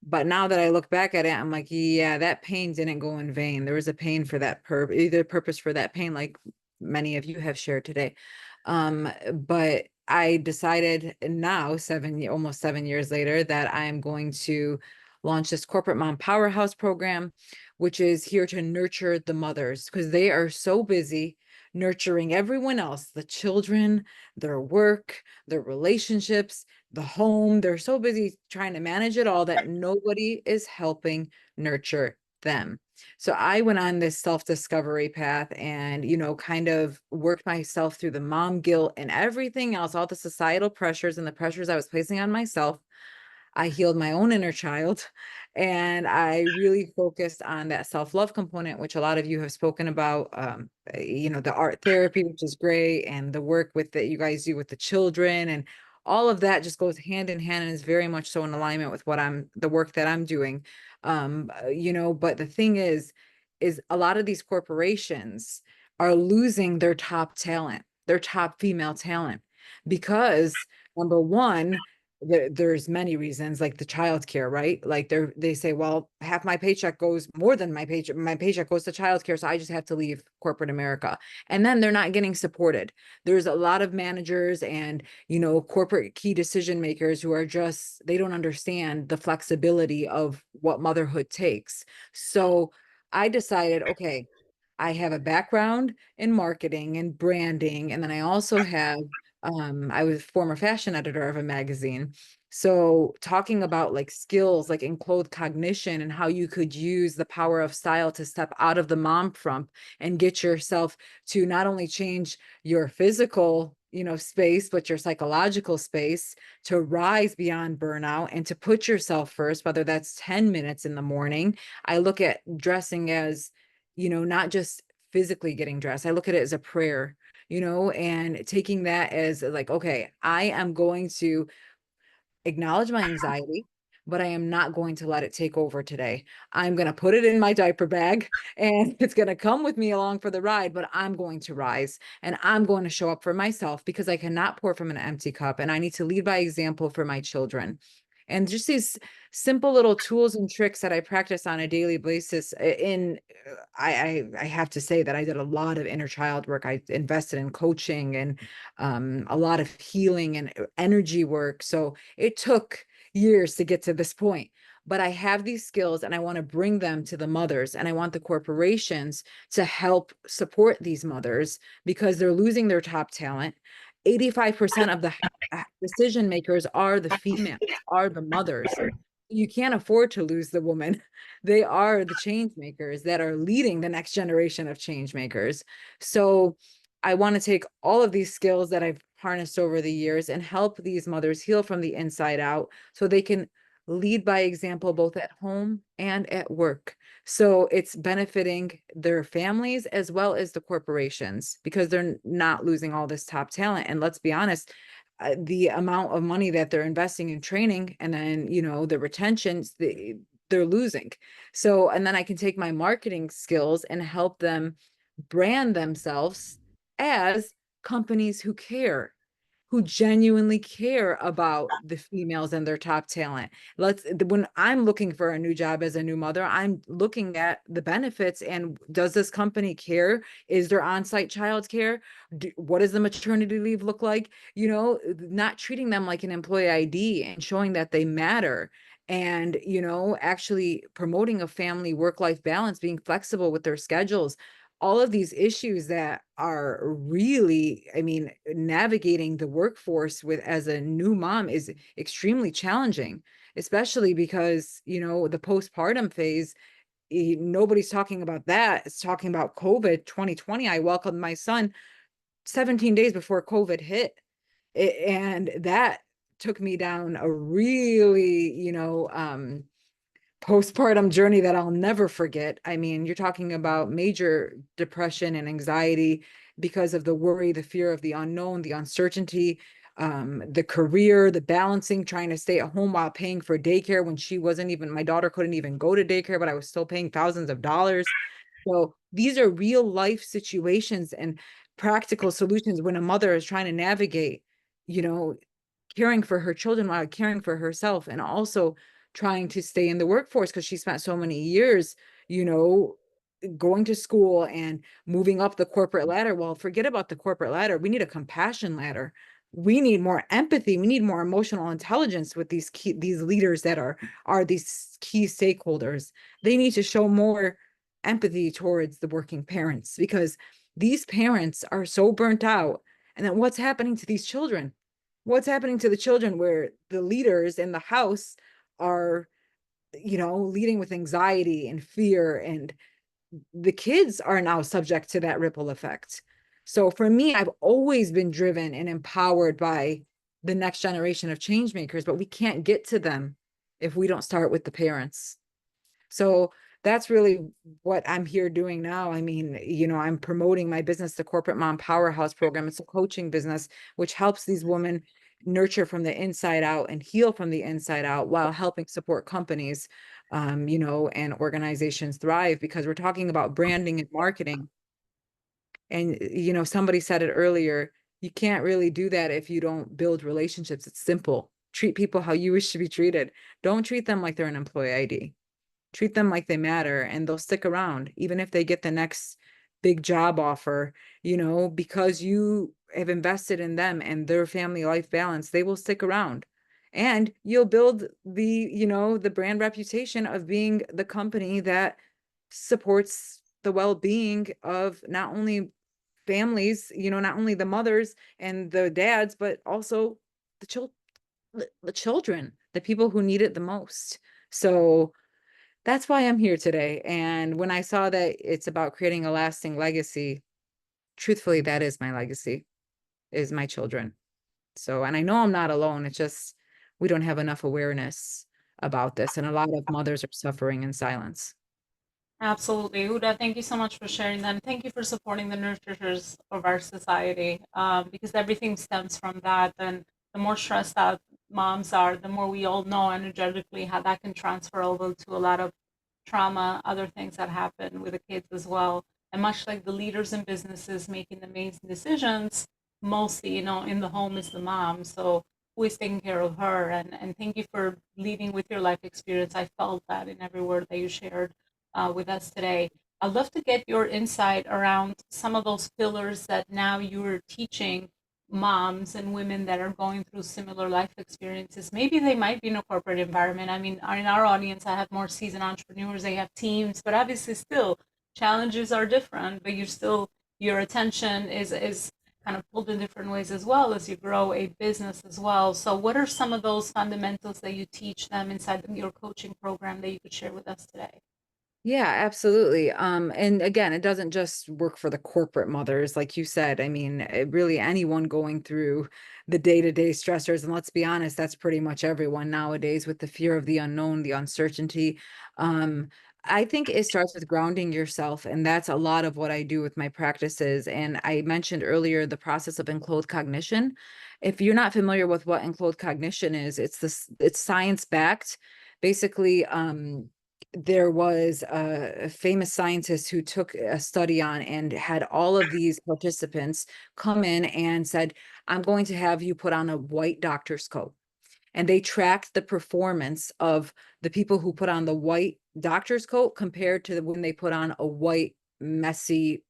H: But now that I look back at it, I'm like, yeah, that pain didn't go in vain. There was a pain for that either purpose for that pain, like many of you have shared today. But I decided now, almost 7 years later, that I'm going to launch this corporate mom powerhouse program, which is here to nurture the mothers because they are so busy nurturing everyone else, the children, their work, their relationships, the home. They're so busy trying to manage it all that nobody is helping nurture them. So I went on this self-discovery path and, kind of worked myself through the mom guilt and everything else, all the societal pressures and the pressures I was placing on myself. I healed my own inner child and I really focused on that self-love component, which a lot of you have spoken about, the art therapy, which is great, and the work that you guys do with the children, and all of that just goes hand in hand and is very much so in alignment with the work that I'm doing. But the thing is a lot of these corporations are losing their top talent, their top female talent, because number one, there's many reasons, like the childcare, right? Like they say, well, half my paycheck goes, more than my paycheck goes to childcare, so I just have to leave corporate America. And then they're not getting supported. There's a lot of managers and, corporate key decision makers who are they don't understand the flexibility of what motherhood takes. So I decided, okay, I have a background in marketing and branding, and then I also have I was former fashion editor of a magazine. So talking about like skills like enclothed cognition and how you could use the power of style to step out of the mom frump and get yourself to not only change your physical, space, but your psychological space to rise beyond burnout and to put yourself first, whether that's 10 minutes in the morning. I look at dressing as, not just physically getting dressed. I look at it as a prayer, and taking that as like, okay, I am going to acknowledge my anxiety, but I am not going to let it take over today. I'm going to put it in my diaper bag and it's going to come with me along for the ride, but I'm going to rise and I'm going to show up for myself because I cannot pour from an empty cup and I need to lead by example for my children. And just these simple little tools and tricks that I practice on a daily basis. I have to say that I did a lot of inner child work. I invested in coaching and a lot of healing and energy work. So it took years to get to this point. But I have these skills and I want to bring them to the mothers, and I want the corporations to help support these mothers because they're losing their top talent. 85% of the decision makers are the females, are the mothers. You can't afford to lose the woman. They are the change makers that are leading the next generation of change makers. So I want to take all of these skills that I've harnessed over the years and help these mothers heal from the inside out so they can lead by example both at home and at work. So it's benefiting their families as well as the corporations because they're not losing all this top talent. And let's be honest, the amount of money that they're investing in training and then, the retentions, they're losing. So, and then I can take my marketing skills and help them brand themselves as companies who care. who genuinely care about the females and their top talent. When I'm looking for a new job as a new mother, I'm looking at the benefits and does this company care? Is there on-site childcare? What does the maternity leave look like? You know, not treating them like an employee ID and showing that they matter. And, you know, actually promoting a family work-life balance, being flexible with their schedules, all of these issues that are really, I mean, navigating the workforce with as a new mom is extremely challenging, especially because, you know, the postpartum phase, nobody's talking about that. It's talking about COVID 2020. I welcomed my son 17 days before COVID hit. And that took me down a really, you know, postpartum journey that I'll never forget. I mean, you're talking about major depression and anxiety because of the worry, the fear of the unknown, the uncertainty, the career, the balancing, trying to stay at home while paying for daycare when she wasn't even, my daughter couldn't even go to daycare, but I was still paying thousands of dollars. So these are real life situations and practical solutions when a mother is trying to navigate, you know, caring for her children while caring for herself, and also trying to stay in the workforce because she spent so many years, you know, going to school and moving up the corporate ladder. Well, forget about the corporate ladder. We need a compassion ladder. We need more empathy. We need more emotional intelligence with these leaders that are these key stakeholders. They need to show more empathy towards the working parents, because these parents are so burnt out. And then what's happening to these children? What's happening to the children where the leaders in the house are, you know, leading with anxiety and fear, and the kids are now subject to that ripple effect. So for me, I've always been driven and empowered by the next generation of change makers, but we can't get to them if we don't start with the parents. So that's really what I'm here doing now. I mean, you know, I'm promoting my business, the Corporate Mom Powerhouse program. It's a coaching business which helps these women nurture from the inside out and heal from the inside out while helping support companies, you know, and organizations thrive, because we're talking about branding and marketing. And, you know, somebody said it earlier, you can't really do that if you don't build relationships. It's simple. Treat people how you wish to be treated. Don't treat them like they're an employee ID. Treat them like they matter, and they'll stick around even if they get the next big job offer, you know, because you have invested in them and their family life balance. They will stick around, and you'll build the, you know, the brand reputation of being the company that supports the well-being of not only families, you know, not only the mothers and the dads, but also the children, the people who need it the most. So that's why I'm here today. And when I saw that it's about creating a lasting legacy, truthfully, that is my legacy, is my children. So, and I know I'm not alone. It's just, we don't have enough awareness about this. And a lot of mothers are suffering in silence.
A: Absolutely. Huda, thank you so much for sharing that. And thank you for supporting the nurturers of our society, because everything stems from that. And the more stressed out moms are, the more we all know energetically how that can transfer over to a lot of trauma, other things that happen with the kids as well. And much like the leaders in businesses making the main decisions, mostly, you know, in the home is the mom. So who is taking care of her? And thank you for leading with your life experience. I felt that in every word that you shared with us today. I'd love to get your insight around some of those pillars that now you're teaching moms and women that are going through similar life experiences. Maybe they might be in a corporate environment. I mean, in our audience, I have more seasoned entrepreneurs, they have teams, but obviously still challenges are different, but you're still, your attention is kind of pulled in different ways as well as you grow a business as well. So what are some of those fundamentals that you teach them inside your coaching program that you could share with us today?
H: Yeah, absolutely. And again, it doesn't just work for the corporate mothers, like you said. I mean, really anyone going through the day-to-day stressors, and let's be honest, that's pretty much everyone nowadays with the fear of the unknown, the uncertainty. I think it starts with grounding yourself, and that's a lot of what I do with my practices. And I mentioned earlier the process of enclothed cognition. If you're not familiar with what enclothed cognition is, it's science-backed. Basically, there was a famous scientist who took a study on and had all of these participants come in and said, I'm going to have you put on a white doctor's coat. And they tracked the performance of the people who put on the white doctor's coat compared to when they put on a white, messy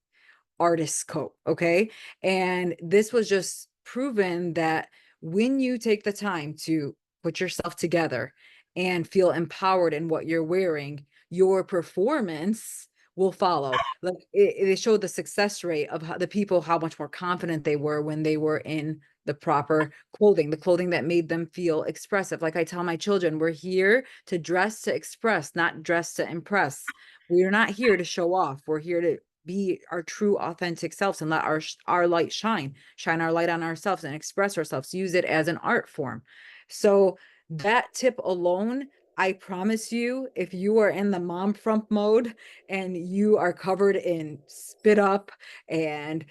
H: artist's coat. Okay. And this was just proven that when you take the time to put yourself together and feel empowered in what you're wearing, your performance will follow. Like it showed the success rate of how the people, how much more confident they were when they were in the proper clothing, the clothing that made them feel expressive. Like I tell my children, we're here to dress to express, not dress to impress. We're not here to show off. We're here to be our true authentic selves and let our light shine our light on ourselves and express ourselves, use it as an art form. So that tip alone, I promise you, if you are in the mom frump mode and you are covered in spit up and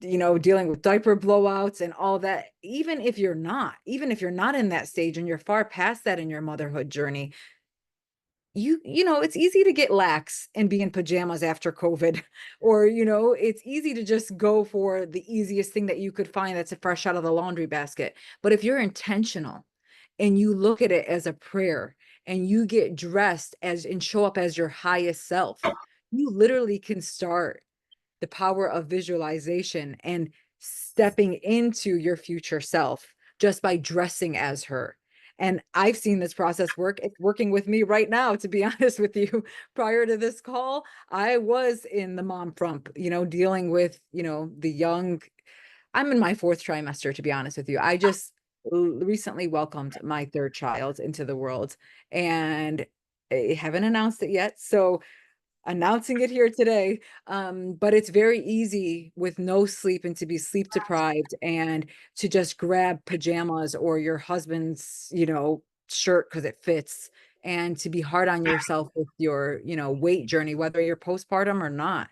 H: dealing with diaper blowouts and all that, even if you're not in that stage and you're far past that in your motherhood journey, it's easy to get lax and be in pajamas after COVID, or, it's easy to just go for the easiest thing that you could find that's fresh out of the laundry basket. But if you're intentional and you look at it as a prayer and you get dressed as and show up as your highest self, you literally can start the power of visualization and stepping into your future self just by dressing as her. And I've seen this process work. It's working with me right now, to be honest with you. Prior to this call, I was in the mom frump, dealing with, the young. I'm in my 4th trimester, to be honest with you. I just recently welcomed my 3rd child into the world, and I haven't announced it yet. So announcing it here today. But it's very easy with no sleep and to be sleep deprived and to just grab pajamas or your husband's, shirt because it fits, and to be hard on yourself with your, weight journey, whether you're postpartum or not.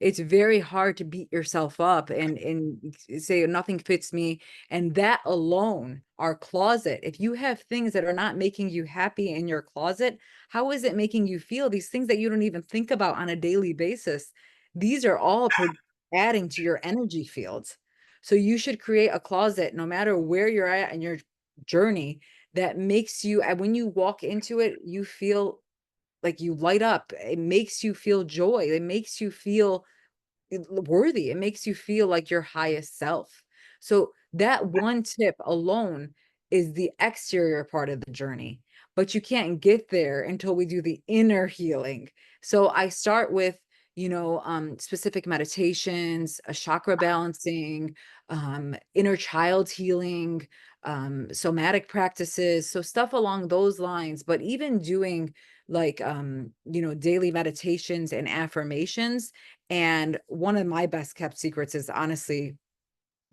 H: It's very hard to beat yourself up and say nothing fits me. And that alone, our closet, if you have things that are not making you happy in your closet, how is it making you feel? These things that you don't even think about on a daily basis, these are all adding to your energy fields. So you should create a closet, no matter where you're at in your journey, that makes you, and when you walk into it, you feel like you light up. It makes you feel joy. It makes you feel worthy. It makes you feel like your highest self. So that one tip alone is the exterior part of the journey, but you can't get there until we do the inner healing. So I start with, specific meditations, a chakra balancing, inner child healing, somatic practices. So stuff along those lines, but even doing like, daily meditations and affirmations. And one of my best kept secrets is honestly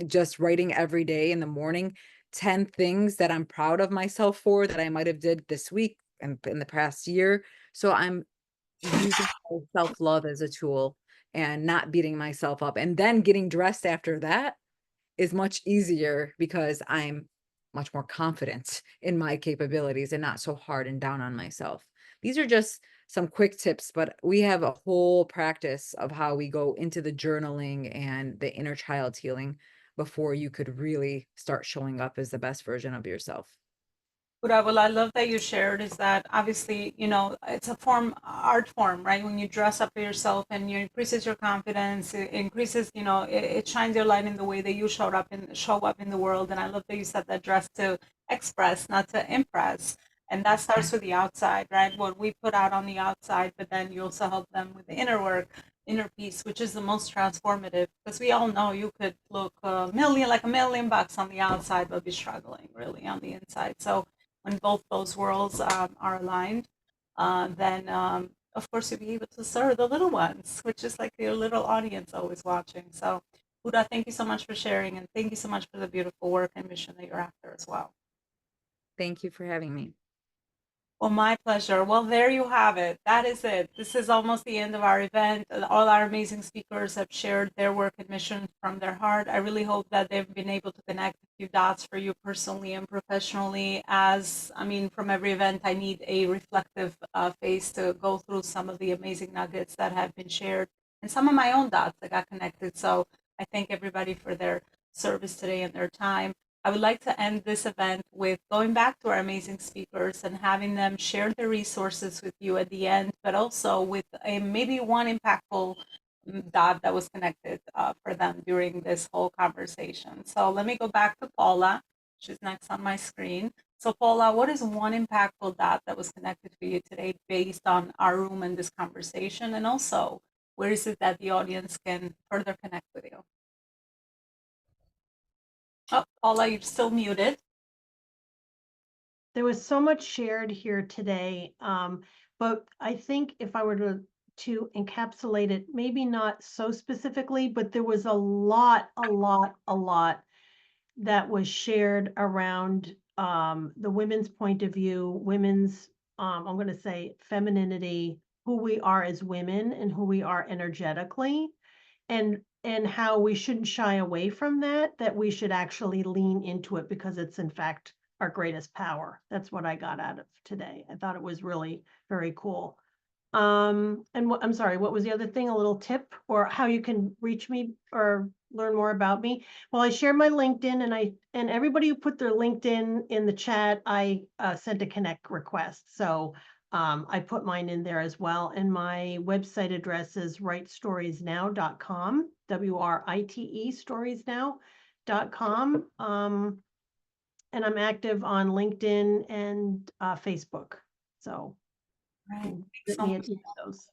H: just writing every day in the morning 10 things that I'm proud of myself for that I might have did this week and in the past year. So I'm using self-love as a tool and not beating myself up. And then getting dressed after that is much easier because I'm much more confident in my capabilities and not so hard and down on myself. These are just some quick tips, but we have a whole practice of how we go into the journaling and the inner child healing before you could really start showing up as the best version of yourself.
A: Buddha, well, I love that you shared is that obviously, it's a art form, right? When you dress up for yourself and you increases your confidence, it increases, it shines your light in the way that you show up in the world. And I love that you said that dress to express, not to impress. And that starts with the outside, right? What we put out on the outside, but then you also help them with the inner work, inner peace, which is the most transformative. Because we all know you could look $1 million on the outside, but be struggling really on the inside. So when both those worlds are aligned, then of course you'll be able to serve the little ones, which is like your little audience always watching. So, Buddha, thank you so much for sharing, and thank you so much for the beautiful work and mission that you're after as well.
H: Thank you for having me.
A: Well, my pleasure. Well, there you have it. That is it. This is almost the end of our event. All our amazing speakers have shared their work and mission from their heart. I really hope that they've been able to connect a few dots for you personally and professionally. From every event, I need a reflective face to go through some of the amazing nuggets that have been shared and some of my own dots that got connected. So I thank everybody for their service today and their time. I would like to end this event with going back to our amazing speakers and having them share their resources with you at the end, but also with a maybe one impactful dot that was connected for them during this whole conversation. So let me go back to Paula. She's next on my screen. So Paula, what is one impactful dot that was connected for you today based on our room and this conversation? And also, where is it that the audience can further connect with you? Oh, Paula, you're still muted.
C: There was so much shared here today, but I think if I were to encapsulate it, maybe not so specifically, but there was a lot that was shared around the women's point of view, women's, I'm going to say femininity, who we are as women and who we are energetically, and how we shouldn't shy away from that, that we should actually lean into it because it's in fact our greatest power. That's what I got out of today. I thought it was really very cool. And I'm sorry, what was the other thing? A little tip or how you can reach me or learn more about me? Well, I shared my LinkedIn and everybody who put their LinkedIn in the chat, I sent a connect request. So I put mine in there as well. And my website address is writestoriesnow.com, WRITE storiesnow.com. And I'm active on LinkedIn and Facebook. So
A: Right.
C: hit me at each of those.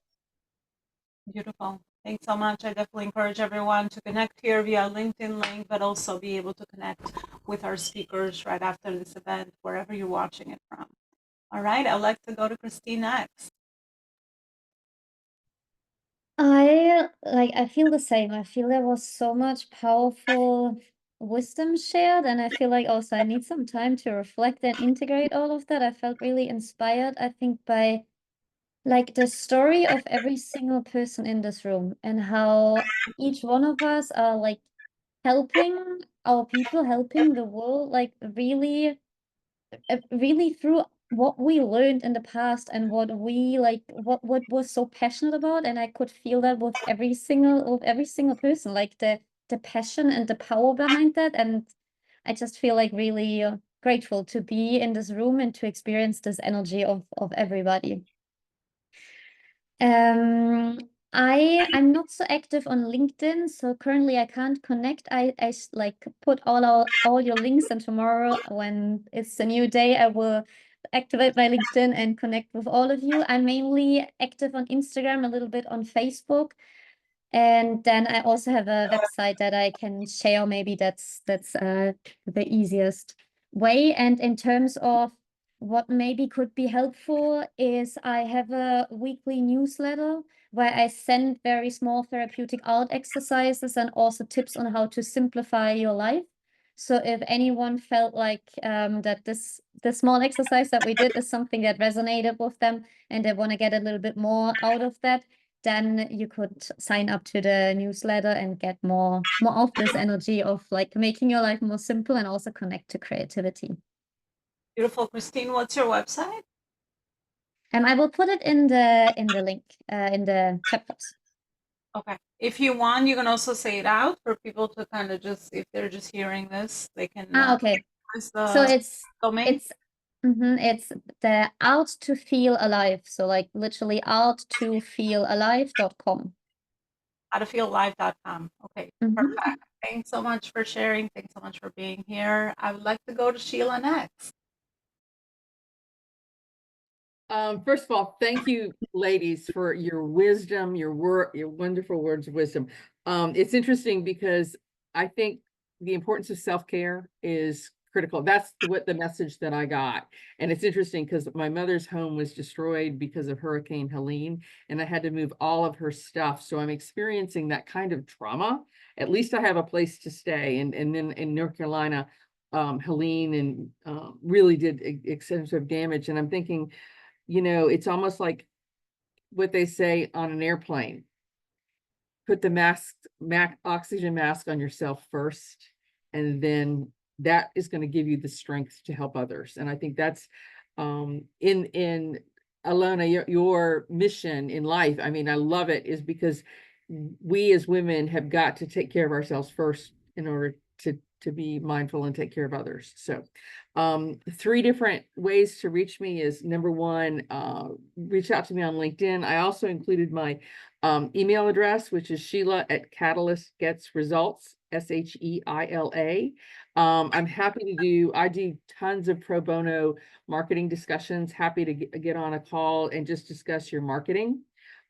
A: Beautiful. Thanks so much. I definitely encourage everyone to connect here via LinkedIn link, but also be able to connect with our speakers right after this event, wherever you're watching it from. All right, I'd like to go to Christine next.
D: I feel the same. I feel there was so much powerful wisdom shared, and I feel like also I need some time to reflect and integrate all of that. I felt really inspired, I think, by like the story of every single person in this room and how each one of us are like helping our people, helping the world, like really through what we learned in the past and what we like what was so passionate about. And I could feel that with every single person, like the passion and the power behind that. And I just feel like really grateful to be in this room and to experience this energy of everybody. um I'm not so active on LinkedIn, so currently I can't connect. I like put all your links, and tomorrow when it's a new day, I will activate my LinkedIn and connect with all of you. I'm mainly active on Instagram, a little bit on Facebook, and then I also have a website that I can share. Maybe that's the easiest way. And in terms of what maybe could be helpful is I have a weekly newsletter where I send very small therapeutic art exercises and also tips on how to simplify your life. So if anyone felt like that the small exercise that we did is something that resonated with them and they want to get a little bit more out of that, then you could sign up to the newsletter and get more of this energy of like making your life more simple and also connect to creativity.
A: Beautiful. Christine, what's your website?
D: I will put it in the link in the chat box.
A: Okay. If you want, you can also say it out for people to kind of just, if they're just hearing this, they can.
D: Okay. So it's
A: domain?
D: It's the art to feel alive. So like literally arttofeelalive.com.
A: Howtofeelalive.com. Okay, perfect. Thanks so much for sharing. Thanks so much for being here. I would like to go to Sheila next.
E: First of all, thank you, ladies, for your wisdom, your wonderful words of wisdom. It's interesting because I think the importance of self-care is critical. That's what the message that I got. And it's interesting because my mother's home was destroyed because of Hurricane Helene, and I had to move all of her stuff. So I'm experiencing that kind of trauma. At least I have a place to stay. And then in North Carolina, Helene and really did extensive damage. And I'm thinking, you know, it's almost like what they say on an airplane. Put the oxygen mask on yourself first, and then that is going to give you the strength to help others. And I think that's in Alona, your mission in life, I mean, I love it, is because we as women have got to take care of ourselves first in order to be mindful and take care of others. So 3 different ways to reach me is, number 1, reach out to me on LinkedIn. I also included my email address, which is Sheila@CatalystGetsResults, SHEILA. I'm happy to I do tons of pro bono marketing discussions, happy to get on a call and just discuss your marketing.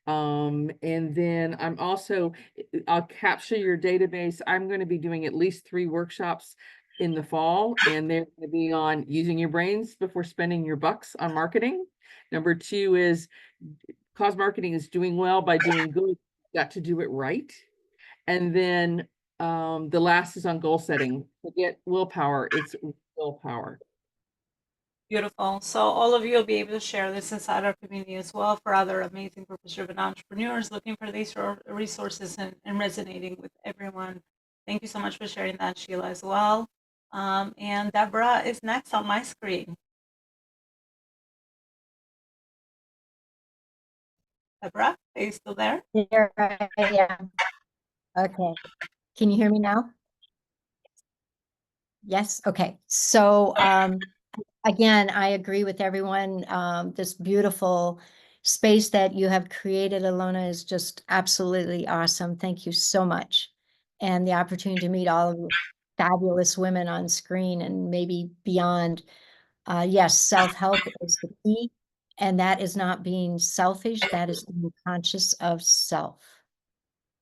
E: And then I'll capture your database. I'm going to be doing at least 3 workshops in the fall, and they're going to be on using your brains before spending your bucks on marketing. Number 2 is cause marketing is doing well by doing good. You got to do it right. And then the last is on goal setting. Forget willpower, it's willpower.
A: Beautiful. So all of you will be able to share this inside our community as well for other amazing purpose-driven entrepreneurs looking for these resources and resonating with everyone. Thank you so much for sharing that, Sheila, as well. And Deborah is next on my screen. Deborah, are you still there?
F: Here I am. Okay. Can you hear me now? Yes. Okay. So again, I agree with everyone. This beautiful space that you have created, Alona, is just absolutely awesome. Thank you so much. And the opportunity to meet all of you fabulous women on screen and maybe beyond. Yes, self-help is the key. And that is not being selfish. That is being conscious of self.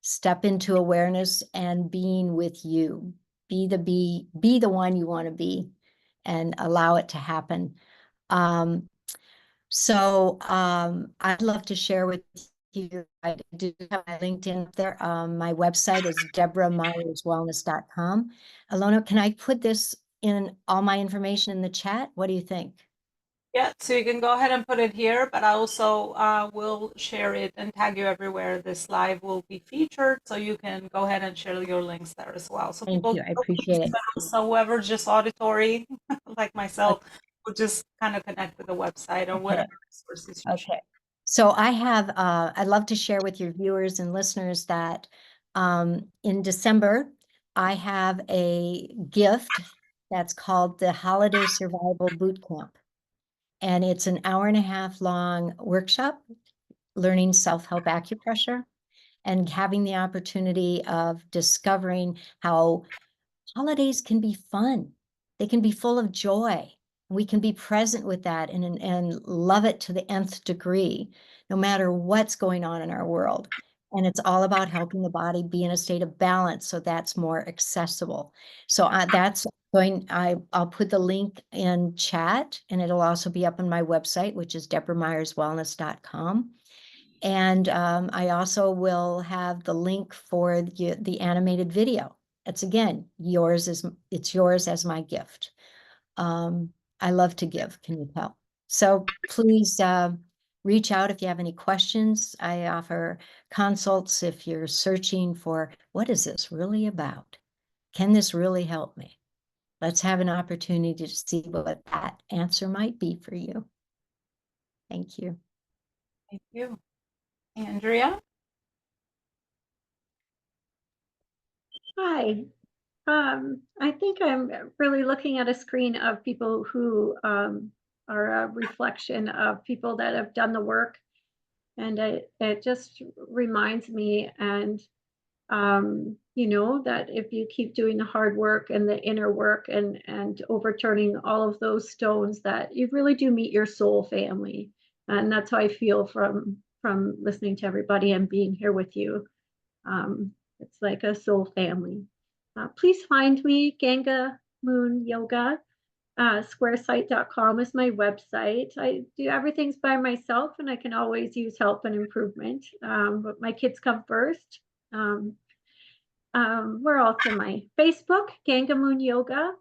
F: Step into awareness and being with you. Be the one you want to be and allow it to happen. I'd love to share with you. I do have my LinkedIn up there. My website is deborahmyerswellness.com. Alona, can I put this in all my information in the chat? What do you think?
A: Yeah, so you can go ahead and put it here, but I also will share it and tag you everywhere this live will be featured, so you can go ahead and share your links there as well. So
F: Thank
A: people,
F: you. I appreciate it.
A: so whoever's just auditory, like myself, will just kind of connect with the website or whatever resources you share.
F: Okay. So I'd love to share with your viewers and listeners that in December, I have a gift that's called the Holiday Survival Boot Camp. And it's an 1.5 hour long workshop, learning self-help acupressure and having the opportunity of discovering how holidays can be fun. They can be full of joy. We can be present with that and love it to the nth degree, no matter what's going on in our world. And it's all about helping the body be in a state of balance, so that's more accessible. So I'll put the link in chat, and it'll also be up on my website, which is deborahmyerswellness.com. And I also will have the link for the animated video. It's again, it's yours as my gift. I love to give, can you tell? So please reach out if you have any questions. I offer consults if you're searching for, what is this really about? Can this really help me? Let's have an opportunity to see what that answer might be for you. Thank you.
A: Thank you. Andrea?
G: Hi. I think I'm really looking at a screen of people who are a reflection of people that have done the work. And it just reminds me, and that if you keep doing the hard work and the inner work and overturning all of those stones, that you really do meet your soul family. And that's how I feel from listening to everybody and being here with you. It's like a soul family. Please find me, Ganga Moon Yoga. Squaresite.com is my website. I do everything's by myself, and I can always use help and improvement. But my kids come first. Where else am I? Facebook, Ganga Moon Yoga.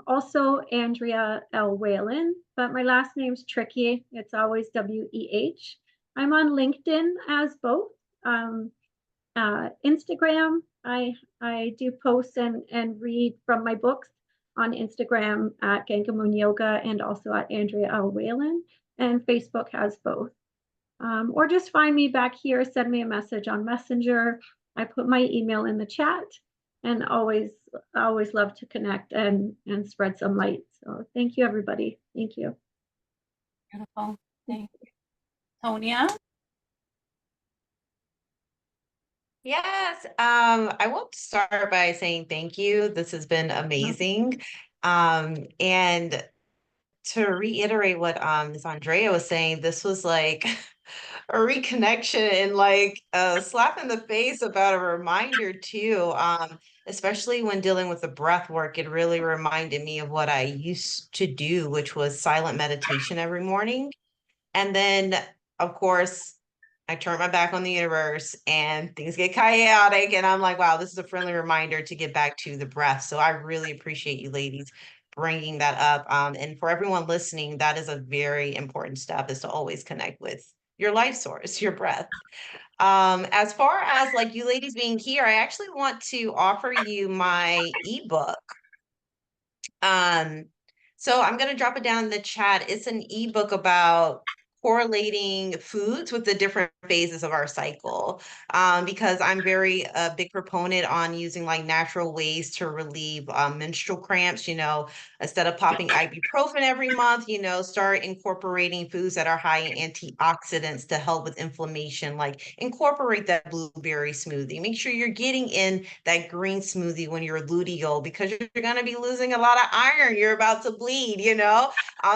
G: Also Andrea L. Whalen, but my last name's tricky. It's always W-E-H. I'm on LinkedIn as both. Instagram, I do post and read from my books on Instagram at Ganga Moon Yoga and also at Andrea L. Whalen, and Facebook has both. Or just find me back here, send me a message on Messenger. I put my email in the chat, and always always love to connect and spread some light. So thank you, everybody. Thank you.
A: Beautiful. Thank you. Tonya?
B: Yes, I want to start by saying thank you. This has been amazing. And to reiterate what Ms. Andrea was saying, this was like a reconnection and like a slap in the face about a reminder too. Especially when dealing with the breath work, it really reminded me of what I used to do, which was silent meditation every morning. And then, of course, I turn my back on the universe and things get chaotic. And I'm like, wow, this is a friendly reminder to get back to the breath. So I really appreciate you ladies bringing that up. And for everyone listening, that is a very important step, is to always connect with your life source, your breath. As far as like you ladies being here, I actually want to offer you my ebook. Um, so I'm going to drop it down in the chat. It's an ebook about correlating foods with the different phases of our cycle. Because I'm very a big proponent on using like natural ways to relieve menstrual cramps. You know, instead of popping ibuprofen every month, you know, start incorporating foods that are high in antioxidants to help with inflammation. Like incorporate that blueberry smoothie. Make sure you're getting in that green smoothie when you're luteal, because you're going to be losing a lot of iron. You're about to bleed, you know?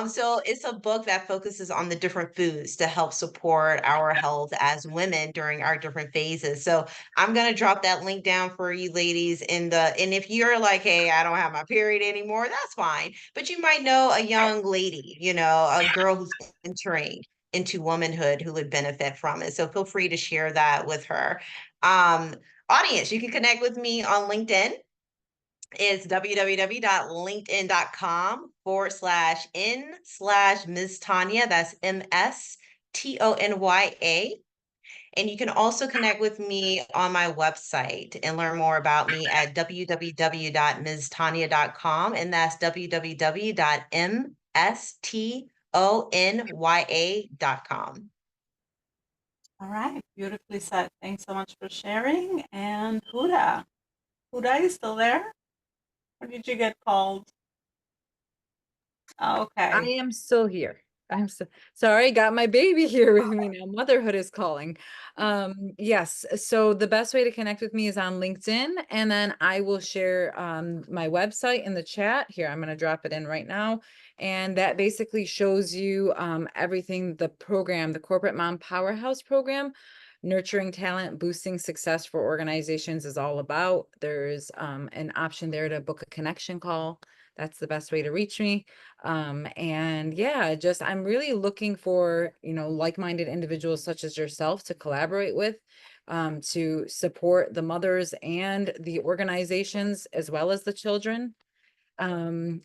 B: So it's a book that focuses on the different foods to help support our health as women during our different phases. So I'm going to drop that link down for you ladies and if you're like, hey, I don't have my period anymore, that's fine. But you might know a young lady, you know, a girl who's entering into womanhood who would benefit from it. So feel free to share that with her. Audience, you can connect with me on LinkedIn. It's www.linkedin.com/n/Ms. Tanya. That's MSTONYA. And you can also connect with me on my website and learn more about me at www.mstanya.com. And that's www.mstONYA.com.
A: All right. Beautifully said. Thanks so much for sharing. And Huda. Huda, are you still there? Or did you get called?
H: I
A: Okay.
H: am still here. I'm so sorry, got my baby here with me now. Motherhood is calling. Yes, so the best way to connect with me is on LinkedIn, and then I will share my website in the chat. Here, I'm going to drop it in right now. And that basically shows you everything the program, the Corporate Mom Powerhouse program, Nurturing Talent, Boosting Success for Organizations is all about. There's an option there to book a connection call. That's the best way to reach me. And yeah, just I'm really looking for, you know, like-minded individuals such as yourself to collaborate with, to support the mothers and the organizations as well as the children. And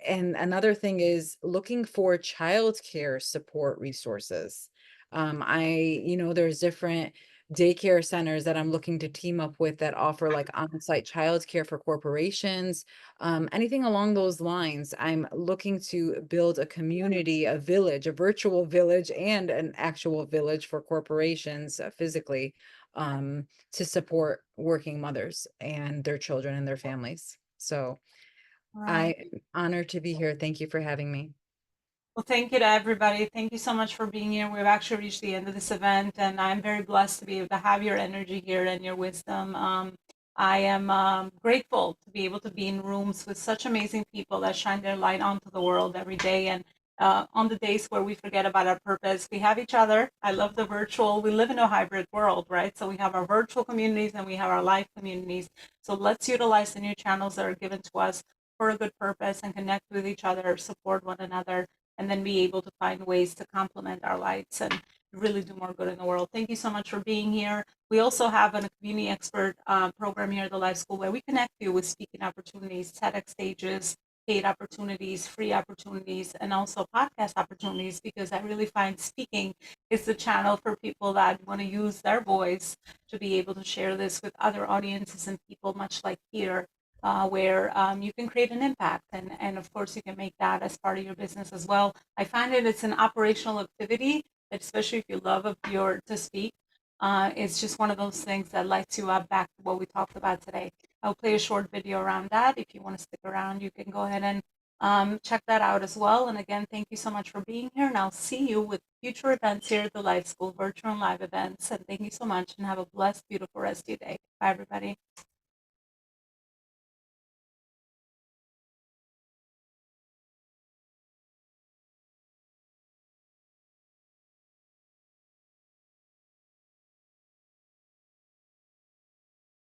H: another thing is looking for childcare support resources. You know, there's different daycare centers that I'm looking to team up with that offer like on-site childcare for corporations, anything along those lines. I'm looking to build a community, a village, a virtual village and an actual village for corporations physically, to support working mothers and their children and their families. So
A: All
H: I
A: right.
H: am honored to be here. Thank you for having me.
A: Well, thank you to everybody. Thank you so much for being here. We've actually reached the end of this event, and I'm very blessed to be able to have your energy here and your wisdom. I am grateful to be able to be in rooms with such amazing people that shine their light onto the world every day. And on the days where we forget about our purpose, we have each other. I love the virtual. We live in a hybrid world, right? So we have our virtual communities and we have our live communities. So let's utilize the new channels that are given to us for a good purpose and connect with each other, support one another, and then be able to find ways to complement our lives and really do more good in the world. Thank you so much for being here. We also have a community expert program here at the Life School where we connect you with speaking opportunities, TEDx stages, paid opportunities, free opportunities, and also podcast opportunities, because I really find speaking is the channel for people that want to use their voice to be able to share this with other audiences and people, much like here, where you can create an impact. And of course, you can make that as part of your business as well. I find it's an operational activity, especially if you love to speak. It's just one of those things that lights you up, back to what we talked about today. I'll play a short video around that. If you want to stick around, you can go ahead and check that out as well. And again, thank you so much for being here. And I'll see you with future events here at the Life School, virtual and live events. And thank you so much and have a blessed, beautiful rest of your day. Bye, everybody.